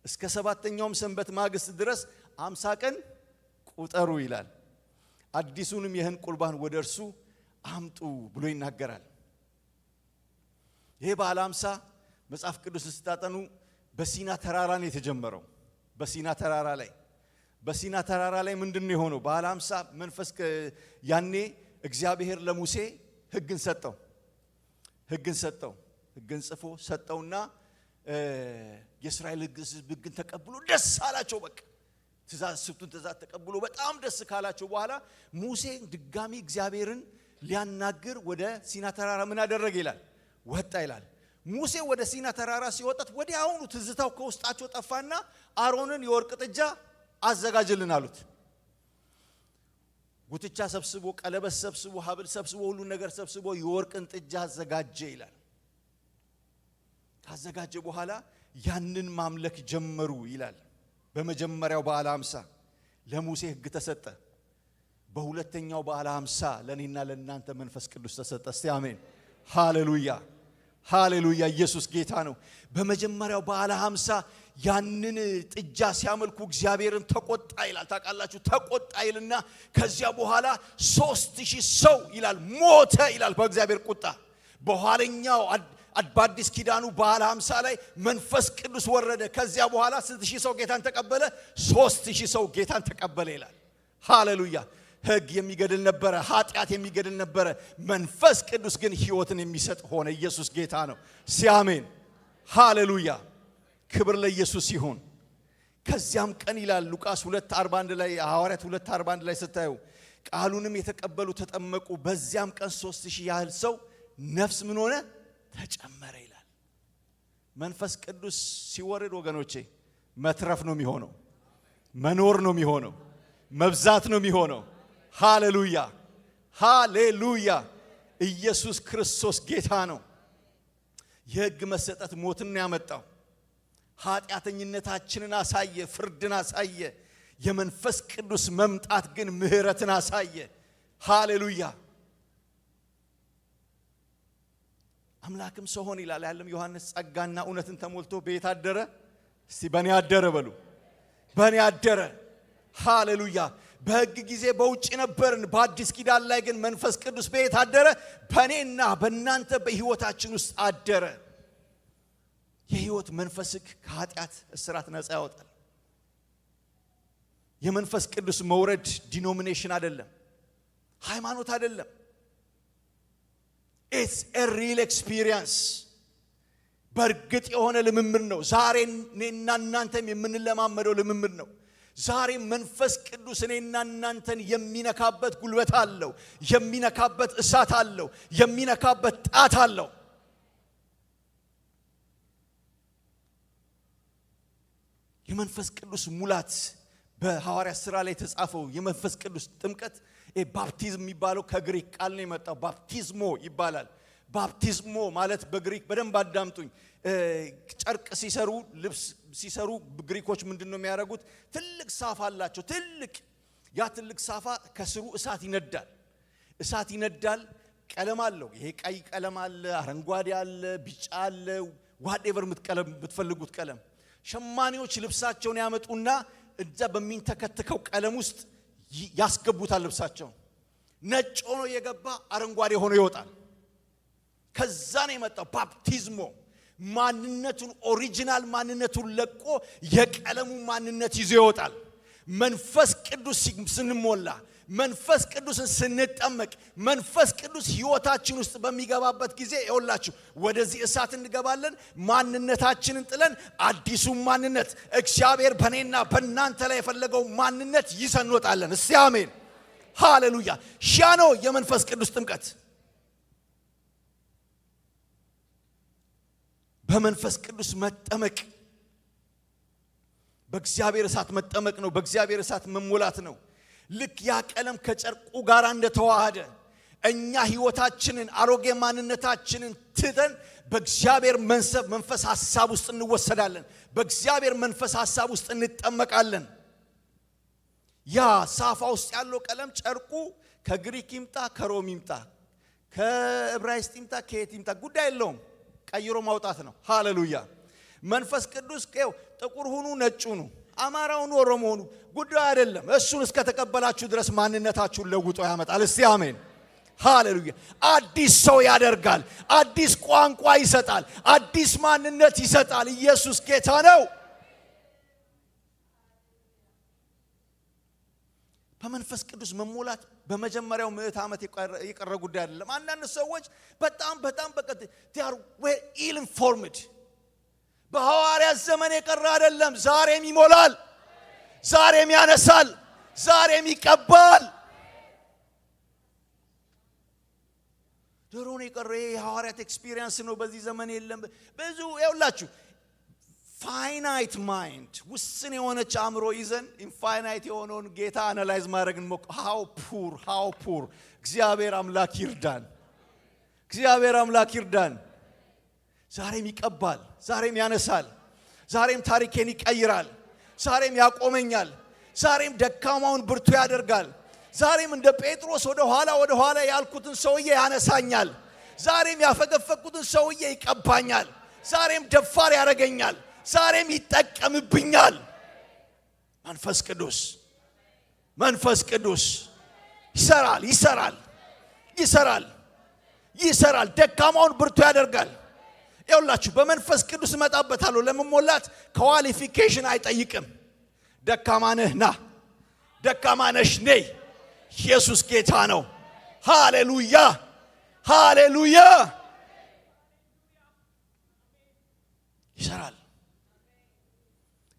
እስከ 7ኛውም ሰንበት ማግስት ድረስ 50 ቀን ቁጠሩ ይላል። አዲሱንም የእህል ቁርባን ወደ እርሱ አምጡ ብሎ ይናገራል። ይሄ በዓለ ሃምሳ መጽሐፍ ቅዱስ ስታጠኑ በሲና ተራራ ነው የተጀመረው። በሲና ተራራ ላይ ምንድነው የሆነው? በዓለ ሃምሳ መንፈስ ያኔ እግዚአብሔር ለሙሴ ሕግን ጽፎ ሰጠውና የእስራኤል ሕግን ተቀብሎ ደስ አላቸው። በቃ ትእዛዝ ተቀብሎ በጣም ደስ ካላቸው በኋላ ሙሴ ድጋሚ እግዚአብሔርን ሊያናግር ወደ ሲና ተራራ ምን አደረገ ይላል? ወጣ ይላል። ሙሴ ወደ ሲና ተራራ ሲወጣት ወዲያውኑ ትዝታው ከውስጣቸው ጠፋና አሮንን የወርቅ ጥጃ አዘጋጅልን አሉት። ጉትቻ ሰብስቦ፣ ቀለበት ሰብስቦ፣ ሐብል ሰብስቦ፣ ሁሉ ነገር ሰብስቦ የወርቅን ጥጃ አዘጋጀ ይላል። ካዘጋጀ በኋላ ያንን ማምለክ ጀመሩ ይላል። በመጀመሪያው በዓለ ሃምሳ ለሙሴ ሕግ ተሰጠ። በሁለተኛው በዓለ ሃምሳ ለኔና ለናንተ መንፈስ ቅዱስ ተሰጠ። እስቲ አሜን ሃሌሉያ ሃሌሉያ። ኢየሱስ ጌታ ነው። በመጀመሪያው በዓለ ሃምሳ ያንን ጥጃ ሲያመልኩ እግዚአብሔርን ተቆጣ ይላል። ታውቃላችሁ ተቆጣ ይልና ከዚያ በኋላ 3000 ሰው ይላል ሞተ ይላል በእግዚአብሔር ቁጣ። በኋለኛው በአዲስ ኪዳኑ በዓለ ሃምሳ ላይ መንፈስ ቅዱስ ወረደ። ከዚያ በኋላ 6000 ሰው ጌታን ተቀበለ፣ 3000 ሰው ጌታን ተቀበለ ይላል። ሃሌሉያ። ሕግ የሚገድል ነበረ፣ ኃጢአት የሚገድል ነበረ። መንፈስ ቅዱስ ግን ሕይወትን የሚሰጥ ሆነ። ኢየሱስ ጌታ ነው። ሲአሜን ሃሌሉያ። ክብር ለኢየሱስ ይሁን። ከዚያም ቀን ይላል ሉቃስ 2:41 ላይ ሐዋርያት 2:41 ላይ ስታዩ ቃሉንም የተቀበሉ ተጠመቁ። በዚያም ቀን 3000 ያህል ሰው ነፍስ ምን ሆነ? ተጨመረ ይላል። መንፈስ ቅዱስ ሲወርድ ወገኖቼ መትረፍ ነው የሚሆነው፣ መኖር ነው የሚሆነው፣ መብዛት ነው የሚሆነው። ሃሌሉያ ሃሌሉያ። ኢየሱስ ክርስቶስ ጌታ ነው። የሕግ መሰጠት ሞትን ነው ያመጣው። ኃጢአተኝነታችንን አሳየ፣ ፍርድን አሳየ። የመንፈስ ቅዱስ መምጣት ግን ምህረትን አሳየ። ሃሌሉያ። አምላክም ሰው ሆነ ይላል ያለም ዮሐንስ ጸጋና እውነትን ተሞልቶ በየት አደረ? እስቲ በእኔ አደረ በሉ። በእኔ አደረ። ሃሌሉያ። በሕግ ጊዜ በውጭ ነበርን፣ በአዲስ ኪዳን ላይ ግን መንፈስ ቅዱስ በየት አደረ? በእኔና በእናንተ በሕይወታችን ውስጥ አደረ። የሕይወት መንፈስክ ከኃጢአት እስራት ነፃ ያወጣል። የመንፈስ ቅዱስ መውረድ ዲኖሚኔሽን አይደለም፣ ሃይማኖት አይደለም። It's a real experience. በእርግጥ የሆነ ልምምድ ነው። ዛሬ እኔና እናንተም የምንለማመደው ልምምድ ነው። ዛሬ መንፈስ ቅዱስ እኔና እናንተን የሚነካበት ጉልበት አለው፣ የሚነካበት እሳት አለው፣ የሚነካበት ጣት አለው። የመንፈስ ቅዱስ ሙላት በሐዋርያት ሥራ ላይ የተጻፈው የመንፈስ ቅዱስ ጥምቀት ባፕቲዝም የሚባለው ከግሪክ ቃል ነው የመጣው። ባፕቲዝሞ ይባላል። ባፕቲዝሞ ማለት በግሪክ በደንብ አዳምጡኝ። ጨርቅ ሲሰሩ ልብስ ሲሰሩ ግሪኮች ምንድነው የሚያደርጉት? ትልቅ ሳፋ አላቸው። ያ ትልቅ ሳፋ ከስሩ እሳት ይነዳል። ቀለም አለው። ይሄ ቀይ ቀለም አለ፣ አረንጓዴ አለ፣ ቢጫ አለ፣ ዋትኤቨር የምትፈልጉት ቀለም። ሸማኔዎች ልብሳቸውን ያመጡና እዛ በሚንተከተከው ቀለም ውስጥ ያስገቡታል። ልብሳቸው ነጭ ሆኖ የገባ አረንጓዴ ሆኖ ይወጣል። ከዛ ነው የመጣው ባፕቲዝሞ። ማንነቱን ኦሪጂናል ማንነቱን ለቆ የቀለሙ ማንነት ይዞ ይወጣል። መንፈስ ቅዱስ ስንሞላ፣ መንፈስ ቅዱስን ስንጠመቅ፣ መንፈስ ቅዱስ ሕይወታችን ውስጥ በሚገባበት ጊዜ ይኸውላችሁ ወደዚህ እሳት እንገባለን። ማንነታችንን ጥለን አዲሱ ማንነት እግዚአብሔር በእኔና በእናንተ ላይ የፈለገው ማንነት ይዘን እንወጣለን። እስቲ አሜን ሃሌሉያ። ያ ነው የመንፈስ ቅዱስ ጥምቀት። በመንፈስ ቅዱስ መጠመቅ በእግዚአብሔር እሳት መጠመቅ ነው። በእግዚአብሔር እሳት መሞላት ነው። ልክ ያ ቀለም ከጨርቁ ጋር እንደተዋሃደ እኛ ሕይወታችንን አሮጌ ማንነታችንን ትተን በእግዚአብሔር መንፈስ ሐሳብ ውስጥ እንወሰዳለን። በእግዚአብሔር መንፈስ ሐሳብ ውስጥ እንጠመቃለን። ያ ሳፋ ውስጥ ያለው ቀለም ጨርቁ ከግሪክ ይምጣ ከሮም ይምጣ ከዕብራይስጥ ይምጣ ከየት ይምጣ ጉዳይ የለውም ቀይሮ ማውጣት ነው ሃሌሉያ መንፈስ ቅዱስ ከው ጥቁር ሁኑ ነጭ ሁኑ አማራው ነው ኦሮሞ ሁኑ ጉዳይ አይደለም እሱን እስከ ተቀበላችሁ ድረስ ማንነታችሁን ለውጦ ያመጣል እስቲ አሜን ሃሌሉያ አዲስ ሰው ያደርጋል አዲስ ቋንቋ ይሰጣል አዲስ ማንነት ይሰጣል ኢየሱስ ጌታ ነው በመንፈስ ቅዱስ መሞላት በመጀመሪያው ምዕት ዓመት የቀረ ጉዳይ አይደለም አንዳንድ ሰዎች በጣም በቀጥ they are well ill informed በሐዋርያት ዘመን የቀረ አይደለም ዛሬም ይሞላል ዛሬም ያነሳል ዛሬም ይቀባል ድሮን የቀረ የሐዋርያት ኤክስፒሪየንስ ነው በዚህ ዘመን የለም ብዙ ያውላችሁ finite mind ውስን የሆነች አእምሮ ይዘን infinite የሆነውን ጌታ አናላይዝ ማድረግን how poor እግዚአብሔር አምላክ ይርዳን ዛሬም ይቀባል ዛሬም ያነሳል ዛሬም ታሪኬን ይቀይራል ዛሬም ያቆመኛል ዛሬም ደካማውን ብርቱ ያደርጋል ዛሬም እንደ ጴጥሮስ ወደ ኋላ ያልኩትን ሰውዬ ያነሳኛል ዛሬም ያፈገፈኩትን ሰውዬ ይቀባኛል ዛሬም ደፋር ያረጋኛል ዛሬም ይጠቀምብኛል መንፈስ ቅዱስ ይሰራል ደካማውን ብርቱ ያደርጋል ይውላችሁ በመንፈስ ቅዱስ መጣበታለሁ ለመሞላት ኳሊፊኬሽን አይጠይቅም ደካማ ነሽ ነይ ኢየሱስ ጌታ ነው ሃሌሉያ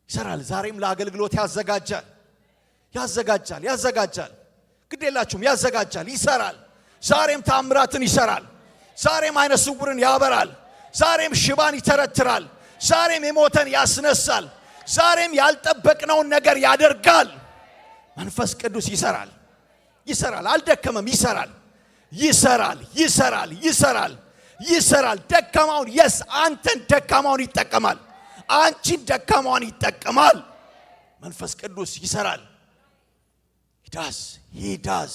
ይሰራል ዛሬም ለአገልግሎት ያዘጋጃል ግዴላችሁም ያዘጋጃል ይሰራል ዛሬም ታምራትን ይሰራል ዛሬም አይነ ስውርን ያበራል ዛሬም ሽባን ይተረትራል ዛሬም የሞተን ያስነሳል ዛሬም ያልጠበቅነውን ነገር ያደርጋል መንፈስ ቅዱስ ይሰራል አልደከመም ይሰራል ደካማውን አንተን ደካማውን ይጠቀማል አንቺን ደካማውን ይጠቀማል መንፈስ ቅዱስ ይሰራል he does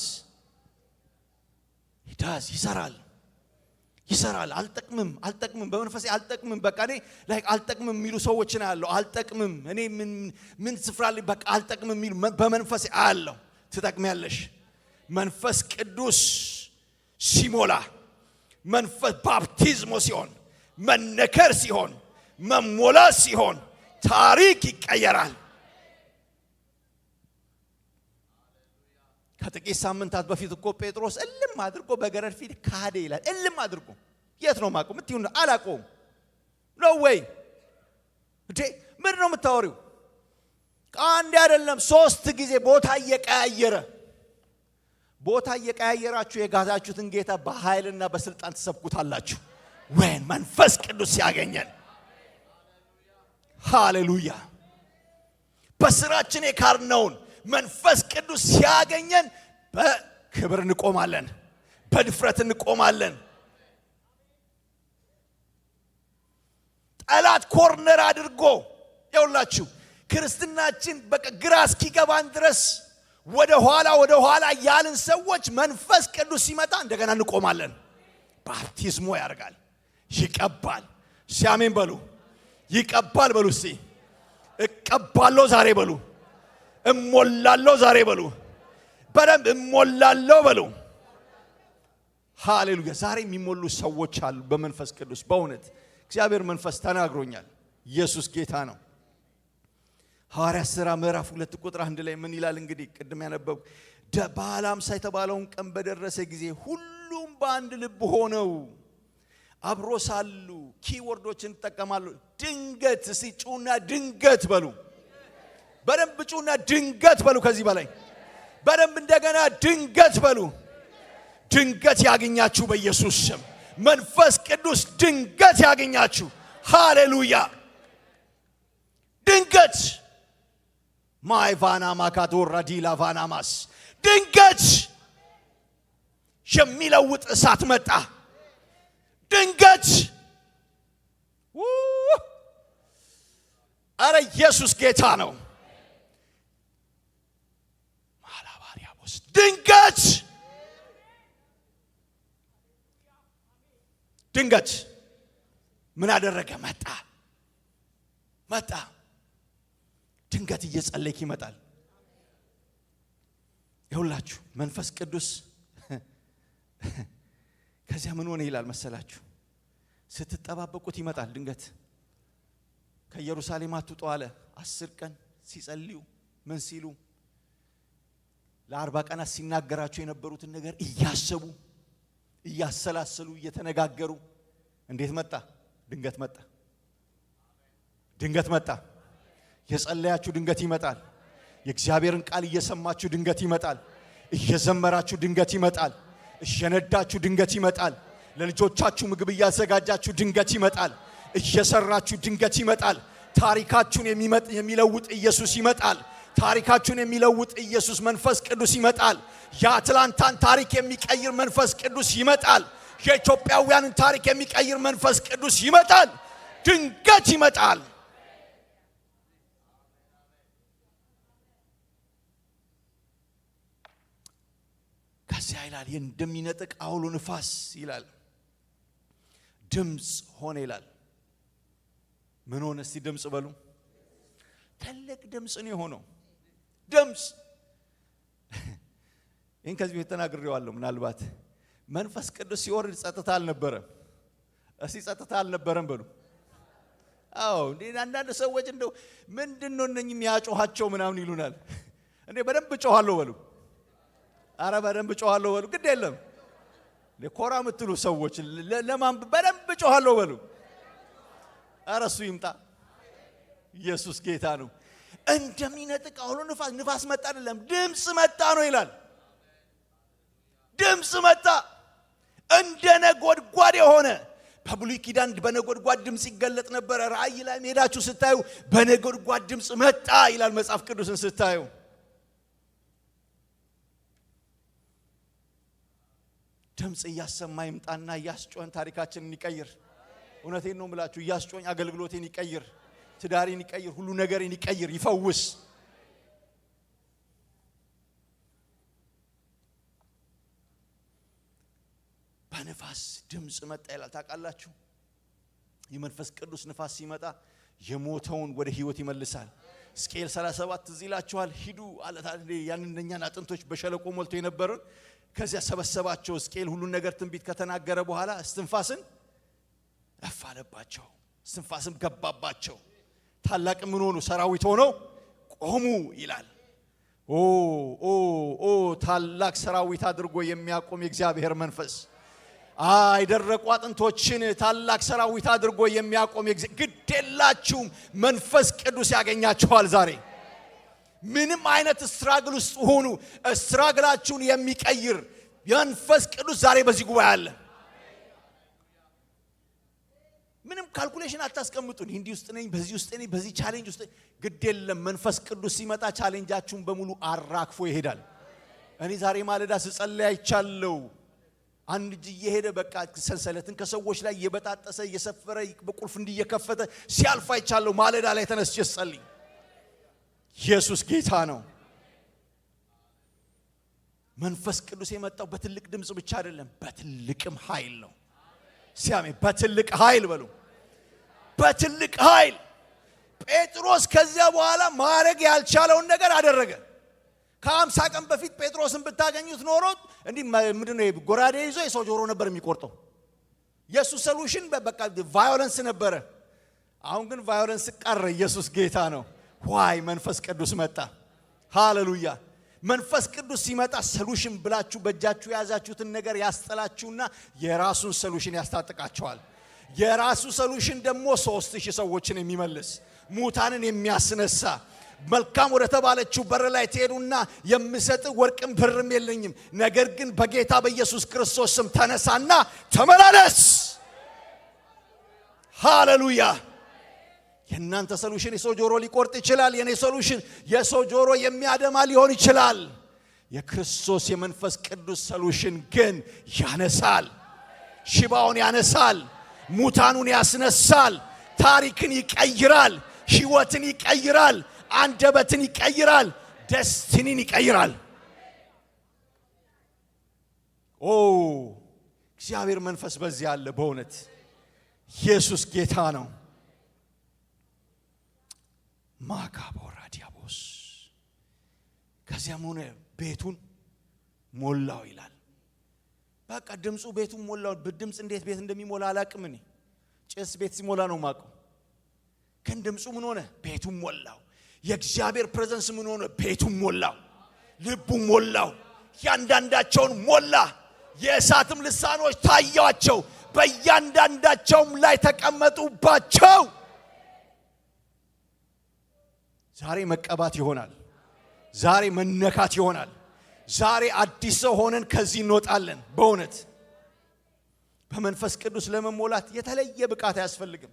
ይሰራል አልጠቅምም በመንፈስ አልጠቅምም በቃ እኔ ላይክ አልጠቅምም የሚሉ ሰዎችን አያለው አልጠቅምም እኔ ምን ስፍራ ላይ በቃ አልጠቅምም የሚሉ በመንፈስ አያለው ትጠቅሚያለሽ መንፈስ ቅዱስ ሲሞላ መንፈስ ባፕቲዝሞ ሲሆን መነከር ሲሆን መሞላት ሲሆን ታሪክ ይቀየራል ከጥቂት ሳምንታት በፊት እኮ ጴጥሮስ እልም አድርጎ በገረድ ፊት ካደ ይላል እልም አድርጎ የት ነው ማቆም ምትዩን አላቆም ነው ወይ እንዴ ምን ነው የምታወሪው አንድ አይደለም 3 ጊዜ ቦታ እየቀያየራችሁ የጋዛችሁትን ጌታ በኃይልና በስልጣን ተሰብኩታላችሁ when መንፈስ ቅዱስ ያገኘን ሃሌሉያ በስራችን የካርነውን መንፈስ ቅዱስ ሲያገኘን በክብር እንቆማለን በድፍረት እንቆማለን ጠላት ኮርነር አድርጎ ይውላችሁ ክርስትናችን በግራ እስኪገባን ድረስ ወደ ኋላ ያልን ሰዎች መንፈስ ቅዱስ ሲመጣ እንደገና እንቆማለን ባፕቲዝሞ ያደርጋል ይቀባል ሲያሜን በሉ ይቀባል በሉ እስቲ እቀባለሁ ዛሬ በሉ እሞላለሁ ዛሬ በሉ በደንብ እሞላለሁ በሉ ሃሌሉያ ዛሬ የሚሞሉ ሰዎች አሉ በመንፈስ ቅዱስ በእውነት እግዚአብሔር መንፈስ ተናግሮኛል ኢየሱስ ጌታ ነው ሐዋርያት ሥራ ምዕራፍ 2 ቁጥር 1 ላይ ምን ይላል እንግዲህ ቅድም ያነበብኩ በዓለ ሃምሳ የተባለውን ቀን በደረሰ ጊዜ ሁሉም በአንድ ልብ ሆነው አብሮ ሳሉ ኪወርዶችን ተጠቀማሉ ድንገት ሲጩና ድንገት በሉ በደንብ ጩና ድንገት በሉ ከዚህ በላይ በደንብ እንደገና ድንገት በሉ ድንገት ያገኛችሁ በኢየሱስ ስም መንፈስ ቅዱስ ድንገት ያገኛችሁ ሃሌሉያ ድንገት ማይቫና ማካዶራ ዲላ ቫናማስ ድንገት የሚለውጥ እሳት መጣ ድንገት አረ ኢየሱስ ጌታ ነው ድንገት ድንገት ምን አደረገ? መጣ። ድንገት እየጸለይክ ይመጣል። ይሁላችሁ መንፈስ ቅዱስ ከዚያ ምን ሆነ ይላል መሰላችሁ? ስትጠባበቁት ይመጣል ድንገት። ከኢየሩሳሌም አትውጡ አለ። 10 ቀን ሲጸልዩ ምን ሲሉ ለ40 ቀናት ሲናገራቸው የነበሩትን ነገር እያሰቡ እያሰላሰሉ እየተነጋገሩ እንዴት መጣ? ድንገት መጣ። የጸለያችሁ ድንገት ይመጣል። የእግዚአብሔርን ቃል እየሰማችሁ ድንገት ይመጣል። እየዘመራችሁ ድንገት ይመጣል። እየነዳችሁ ድንገት ይመጣል። ለልጆቻችሁ ምግብ እያዘጋጃችሁ ድንገት ይመጣል። እየሰራችሁ ድንገት ይመጣል። ታሪካችሁን የሚለውጥ ኢየሱስ ይመጣል። ታሪካችሁን የሚለውጥ ኢየሱስ መንፈስ ቅዱስ ይመጣል። የአትላንታን ታሪክ የሚቀይር መንፈስ ቅዱስ ይመጣል። የኢትዮጵያውያንን ታሪክ የሚቀይር መንፈስ ቅዱስ ይመጣል። ድንገት ይመጣል። ከዚያ ይላል እንደሚነጥቅ አውሎ ንፋስ ይላል ድምጽ ሆነ ይላል። ምን ሆነ? እስቲ ድምጽ በሉ። ትልቅ ድምጽ ነው የሆነው። ድምጽ ይህን ከዚህ በፊት ተናግሬዋለሁ። ምናልባት መንፈስ ቅዱስ ሲወርድ ጸጥታ አልነበረም። እስቲ ጸጥታ አልነበረም በሉ። አዎ እንዴ አንዳንድ ሰዎች እንደው ምንድነው እነኚህ የሚያጮሃቸው ምናምን ይሉናል። እንዴ በደንብ ጮሃለሁ በሉ። አረ በደንብ ጮሃለሁ በሉ። ግድ የለም ለኮራ የምትሉ ሰዎች ለማን በደንብ ጮሃለሁ በሉ። አረ እሱ ይምጣ። ኢየሱስ ጌታ ነው። እንደሚነጥቅ አውሎ ንፋስ መጣ አይደለም፣ ድምጽ መጣ ነው ይላል። ድምጽ መጣ እንደ ነጎድጓድ የሆነ። በብሉይ ኪዳን በነጎድጓድ ድምጽ ይገለጥ ነበር። ራእይ ላይ ሄዳችሁ ስታዩ በነጎድጓድ ድምጽ መጣ ይላል መጽሐፍ ቅዱስን ስታዩ። ድምጽ እያሰማ ይምጣና እያስጮኸን ታሪካችንን ይቀይር። እውነቴን ነው የምላችሁ። እያስጮኸኝ አገልግሎቴን ይቀይር፣ ትዳሬን ይቀይር፣ ሁሉ ነገርን ይቀይር፣ ይፈውስ። በንፋስ ድምጽ መጣ ይላል። ታውቃላችሁ የመንፈስ ቅዱስ ንፋስ ሲመጣ የሞተውን ወደ ህይወት ይመልሳል። ሕዝቅኤል 37 እዚህ ይላችኋል። ሂዱ አለ ያንኛን አጥንቶች በሸለቆ ሞልቶ የነበረን ከዚያ ሰበሰባቸው። ሕዝቅኤል ሁሉን ነገር ትንቢት ከተናገረ በኋላ እስትንፋስን አፋለባቸው። እስትንፋስም ገባባቸው። ታላቅ ምን ሆኑ? ሰራዊት ሆነው ቆሙ ይላል። ኦ ታላቅ ሰራዊት አድርጎ የሚያቆም የእግዚአብሔር መንፈስ አይደረቁ አጥንቶችን ታላቅ ሰራዊት አድርጎ የሚያቆም ግዴላችሁም መንፈስ ቅዱስ ያገኛችኋል ዛሬ። ምንም አይነት ስትራግል ውስጥ ሆኑ ስትራግላችሁን የሚቀይር መንፈስ ቅዱስ ዛሬ በዚህ ጉባኤ አለ። ምንም ካልኩሌሽን አታስቀምጡ። እንዲህ ውስጥ ነኝ፣ በዚህ ውስጥ ነኝ፣ በዚህ ቻሌንጅ ውስጥ ግድ የለም። መንፈስ ቅዱስ ሲመጣ ቻሌንጃችሁን በሙሉ አራግፎ ይሄዳል። እኔ ዛሬ ማለዳ ስጸልይ አይቻለሁ። አንድ እጅ እየሄደ በቃ ሰንሰለትን ከሰዎች ላይ እየበጣጠሰ እየሰፈረ በቁልፍ እንዲየከፈተ ሲያልፍ አይቻለሁ። ማለዳ ላይ ተነስቼ ስጸልይ ኢየሱስ ጌታ ነው። መንፈስ ቅዱስ የመጣው በትልቅ ድምጽ ብቻ አይደለም፣ በትልቅም ኃይል ነው። ሲያሜ በትልቅ ኃይል በሉ። በትልቅ ኃይል ጴጥሮስ ከዚያ በኋላ ማድረግ ያልቻለውን ነገር አደረገ። ከ50 ቀን በፊት ጴጥሮስን ብታገኙት ኖሮ እንዲህ ምንድነው ጎራዴ ይዞ የሰው ጆሮ ነበር የሚቆርጠው። ኢየሱስ ሶሉሽን በቃ ቫዮለንስ ነበረ። አሁን ግን ቫዮለንስ ቀረ። ኢየሱስ ጌታ ነው። ዋይ መንፈስ ቅዱስ መጣ። ሃሌሉያ። መንፈስ ቅዱስ ሲመጣ ሶሉሽን ብላችሁ በእጃችሁ የያዛችሁትን ነገር ያስጠላችሁና የራሱን ሶሉሽን ያስታጥቃቸዋል። የራሱ ሶሉሽን ደግሞ 3000 ሰዎችን የሚመልስ ሙታንን የሚያስነሳ መልካም ወደ ተባለችው በር ላይ ትሄዱና የምሰጥ ወርቅም ብርም የለኝም፣ ነገር ግን በጌታ በኢየሱስ ክርስቶስ ስም ተነሳና ተመላለስ። ሃሌሉያ። የእናንተ ሶሉሽን የሰው ጆሮ ሊቆርጥ ይችላል። የኔ ሶሉሽን የሰው ጆሮ የሚያደማ ሊሆን ይችላል። የክርስቶስ የመንፈስ ቅዱስ ሶሉሽን ግን ያነሳል፣ ሽባውን ያነሳል፣ ሙታኑን ያስነሳል፣ ታሪክን ይቀይራል፣ ሕይወትን ይቀይራል፣ አንደበትን ይቀይራል፣ ደስቲኒን ይቀይራል። እግዚአብሔር መንፈስ በዚህ አለ። በእውነት ኢየሱስ ጌታ ነው። ማካቦራ ዲያቦስ ከዚያም ሆነ ቤቱን ሞላው ይላል። በቃ ድምፁ ቤቱን ሞላው። በድምፅ እንዴት ቤት እንደሚሞላ አላቅም እኔ። ጭስ ቤት ሲሞላ ነው ማቀው። ግን ድምፁ ምን ሆነ? ቤቱን ሞላው። የእግዚአብሔር ፕሬዘንስ ምን ሆነ? ቤቱን ሞላው። ልቡ ሞላው። ያንዳንዳቸውን ሞላ። የእሳትም ልሳኖች ታያቸው፣ በእያንዳንዳቸውም ላይ ተቀመጡባቸው። ዛሬ መቀባት ይሆናል። ዛሬ መነካት ይሆናል። ዛሬ አዲስ ሰው ሆነን ከዚህ እንወጣለን። በእውነት በመንፈስ ቅዱስ ለመሞላት የተለየ ብቃት አያስፈልግም።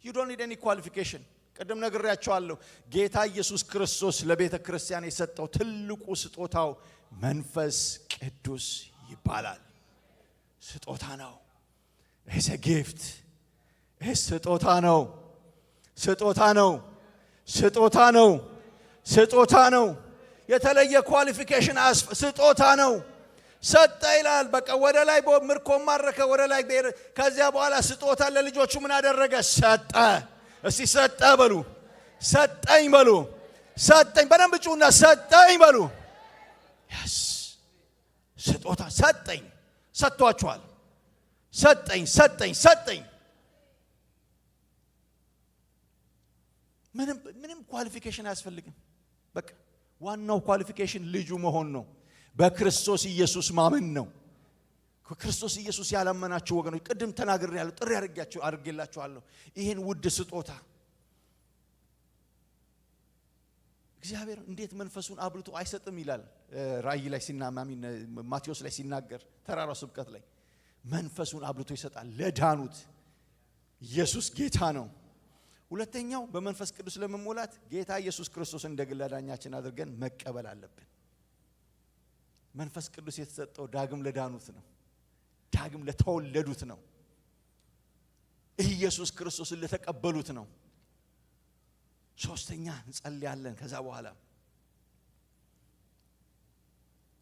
you don't need any qualification። ቀደም ነግሬያቸዋለሁ። ጌታ ኢየሱስ ክርስቶስ ለቤተ ክርስቲያን የሰጠው ትልቁ ስጦታው መንፈስ ቅዱስ ይባላል። ስጦታ ነው። it's a gift። ስጦታ ነው። ስጦታ ነው። ስጦታ ነው። ስጦታ ነው። የተለየ ኳሊፊኬሽን ስጦታ ነው። ሰጠ ይላል። በቃ ወደ ላይ ምርኮ ማረከ ወደ ላይ። ከዚያ በኋላ ስጦታ ለልጆቹ ምን አደረገ? ሰጠ። እስቲ ሰጠ በሉ። ሰጠኝ በሉ። ሰጠኝ። በደንብ ጩና ሰጠኝ በሉ። yes ስጦታ ሰጠኝ። ሰጥቷቸዋል። ሰጠኝ ሰጠኝ ሰጠኝ። ምንም ኳሊፊኬሽን አያስፈልግም። በቃ ዋናው ኳሊፊኬሽን ልጁ መሆን ነው። በክርስቶስ ኢየሱስ ማመን ነው። ከክርስቶስ ኢየሱስ ያላመናችሁ ወገኖች ቅድም ተናግሬያለሁ፣ ጥሪ አድርጌላችኋለሁ። ይሄን ውድ ስጦታ እግዚአብሔር እንዴት መንፈሱን አብልቶ አይሰጥም ይላል ራእይ ላይ ማቴዎስ ላይ ሲናገር፣ ተራራው ስብከት ላይ መንፈሱን አብልቶ ይሰጣል ለዳኑት። ኢየሱስ ጌታ ነው። ሁለተኛው በመንፈስ ቅዱስ ለመሞላት ጌታ ኢየሱስ ክርስቶስ እንደ ግል አዳኛችን አድርገን መቀበል አለብን። መንፈስ ቅዱስ የተሰጠው ዳግም ለዳኑት ነው። ዳግም ለተወለዱት ነው። ኢየሱስ ክርስቶስን ለተቀበሉት ነው። ሶስተኛ እንጸልያለን። ከዛ በኋላ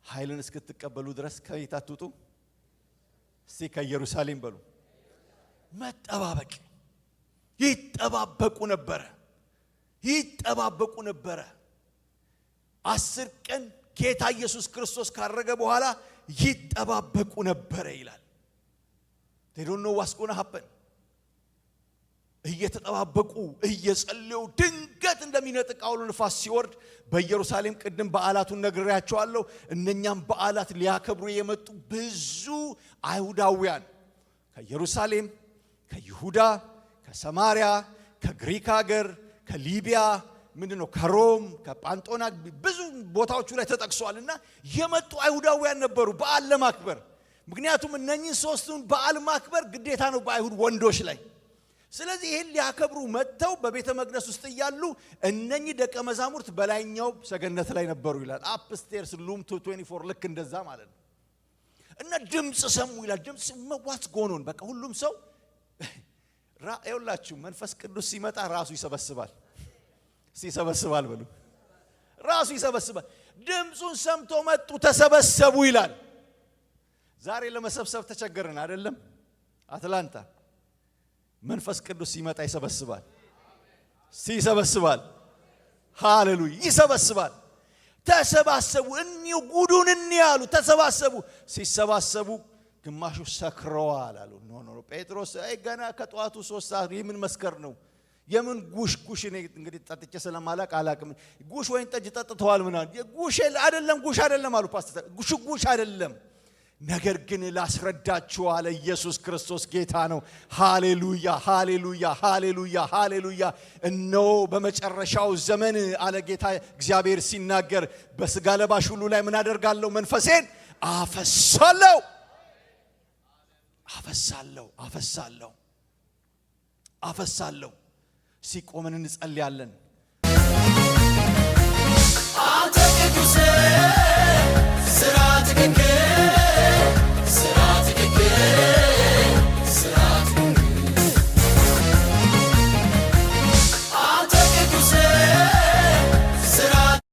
ኃይልን እስክትቀበሉ ድረስ ከቤት አትውጡ። እስቲ ከኢየሩሳሌም በሉ። መጠባበቅ ይጠባበቁ ነበረ። 10 ቀን ጌታ ኢየሱስ ክርስቶስ ካረገ በኋላ ይጠባበቁ ነበረ ይላል። they don't know what's going to happen። እየተጠባበቁ እየጸለዩ ድንገት እንደሚነጥቅ አውሎ ንፋስ ሲወርድ በኢየሩሳሌም ቅድም በዓላቱን ነግሬያቸዋለሁ። እነኛም በዓላት ሊያከብሩ የመጡ ብዙ አይሁዳውያን ከኢየሩሳሌም፣ ከይሁዳ፣ ከሰማሪያ፣ ከግሪክ ሀገር፣ ከሊቢያ ምንድነው ከሮም፣ ከጳንጦና ብዙ ቦታዎቹ ላይ ተጠቅሷልና የመጡ አይሁዳውያን ነበሩ በዓል ለማክበር። ምክንያቱም እነኚህ ሶስቱን በዓል ማክበር ግዴታ ነው በአይሁድ ወንዶች ላይ። ስለዚህ ይሄን ሊያከብሩ መጥተው በቤተ መቅደስ ውስጥ እያሉ እነኚህ ደቀ መዛሙርት በላይኛው ሰገነት ላይ ነበሩ ይላል። አፕስቴርስ ሉም 224 ልክ እንደዛ ማለት ነው። እና ድምጽ ሰሙ ይላል። ድምጽ what's going on? በቃ ሁሉም ሰው ይኸውላችሁ መንፈስ ቅዱስ ሲመጣ ራሱ ይሰበስባል። ሲሰበስባል በሉ። ራሱ ይሰበስባል። ድምጹን ሰምቶ መጡ፣ ተሰበሰቡ ይላል። ዛሬ ለመሰብሰብ ተቸገርን አይደለም? አትላንታ መንፈስ ቅዱስ ሲመጣ ይሰበስባል። ሲሰበስባል። ሃሌሉያ ይሰበስባል። ተሰባሰቡ። እኒው ጉዱን ያሉ ተሰባሰቡ። ሲሰባሰቡ ግማሹ ሰክረዋል አሉ። ኖ ጴጥሮስ ገና ከጧቱ 3 ሰዓት የምን መስከር ነው? የምን ጉሽ እኔ እንግዲህ ጠጥቼ ስለማላቅ አላቅም። ጉሽ ወይን ጠጅ ጠጥተዋል ምናምን። ጉሽ አይደለም አሉ ፓስተር። ጉሽ አይደለም። ነገር ግን ላስረዳችሁ አለ ኢየሱስ ክርስቶስ ጌታ ነው። ሃሌሉያ ሃሌሉያ ሃሌሉያ ሃሌሉያ። እነሆ በመጨረሻው ዘመን አለ ጌታ እግዚአብሔር ሲናገር በስጋ ለባሽ ሁሉ ላይ ምን አደርጋለሁ? መንፈሴን አፈሳለሁ አፈሳለሁ አፈሳለሁ አፈሳለሁ። ሲቆመን እንጸልያለን። አንተ ቅዱስ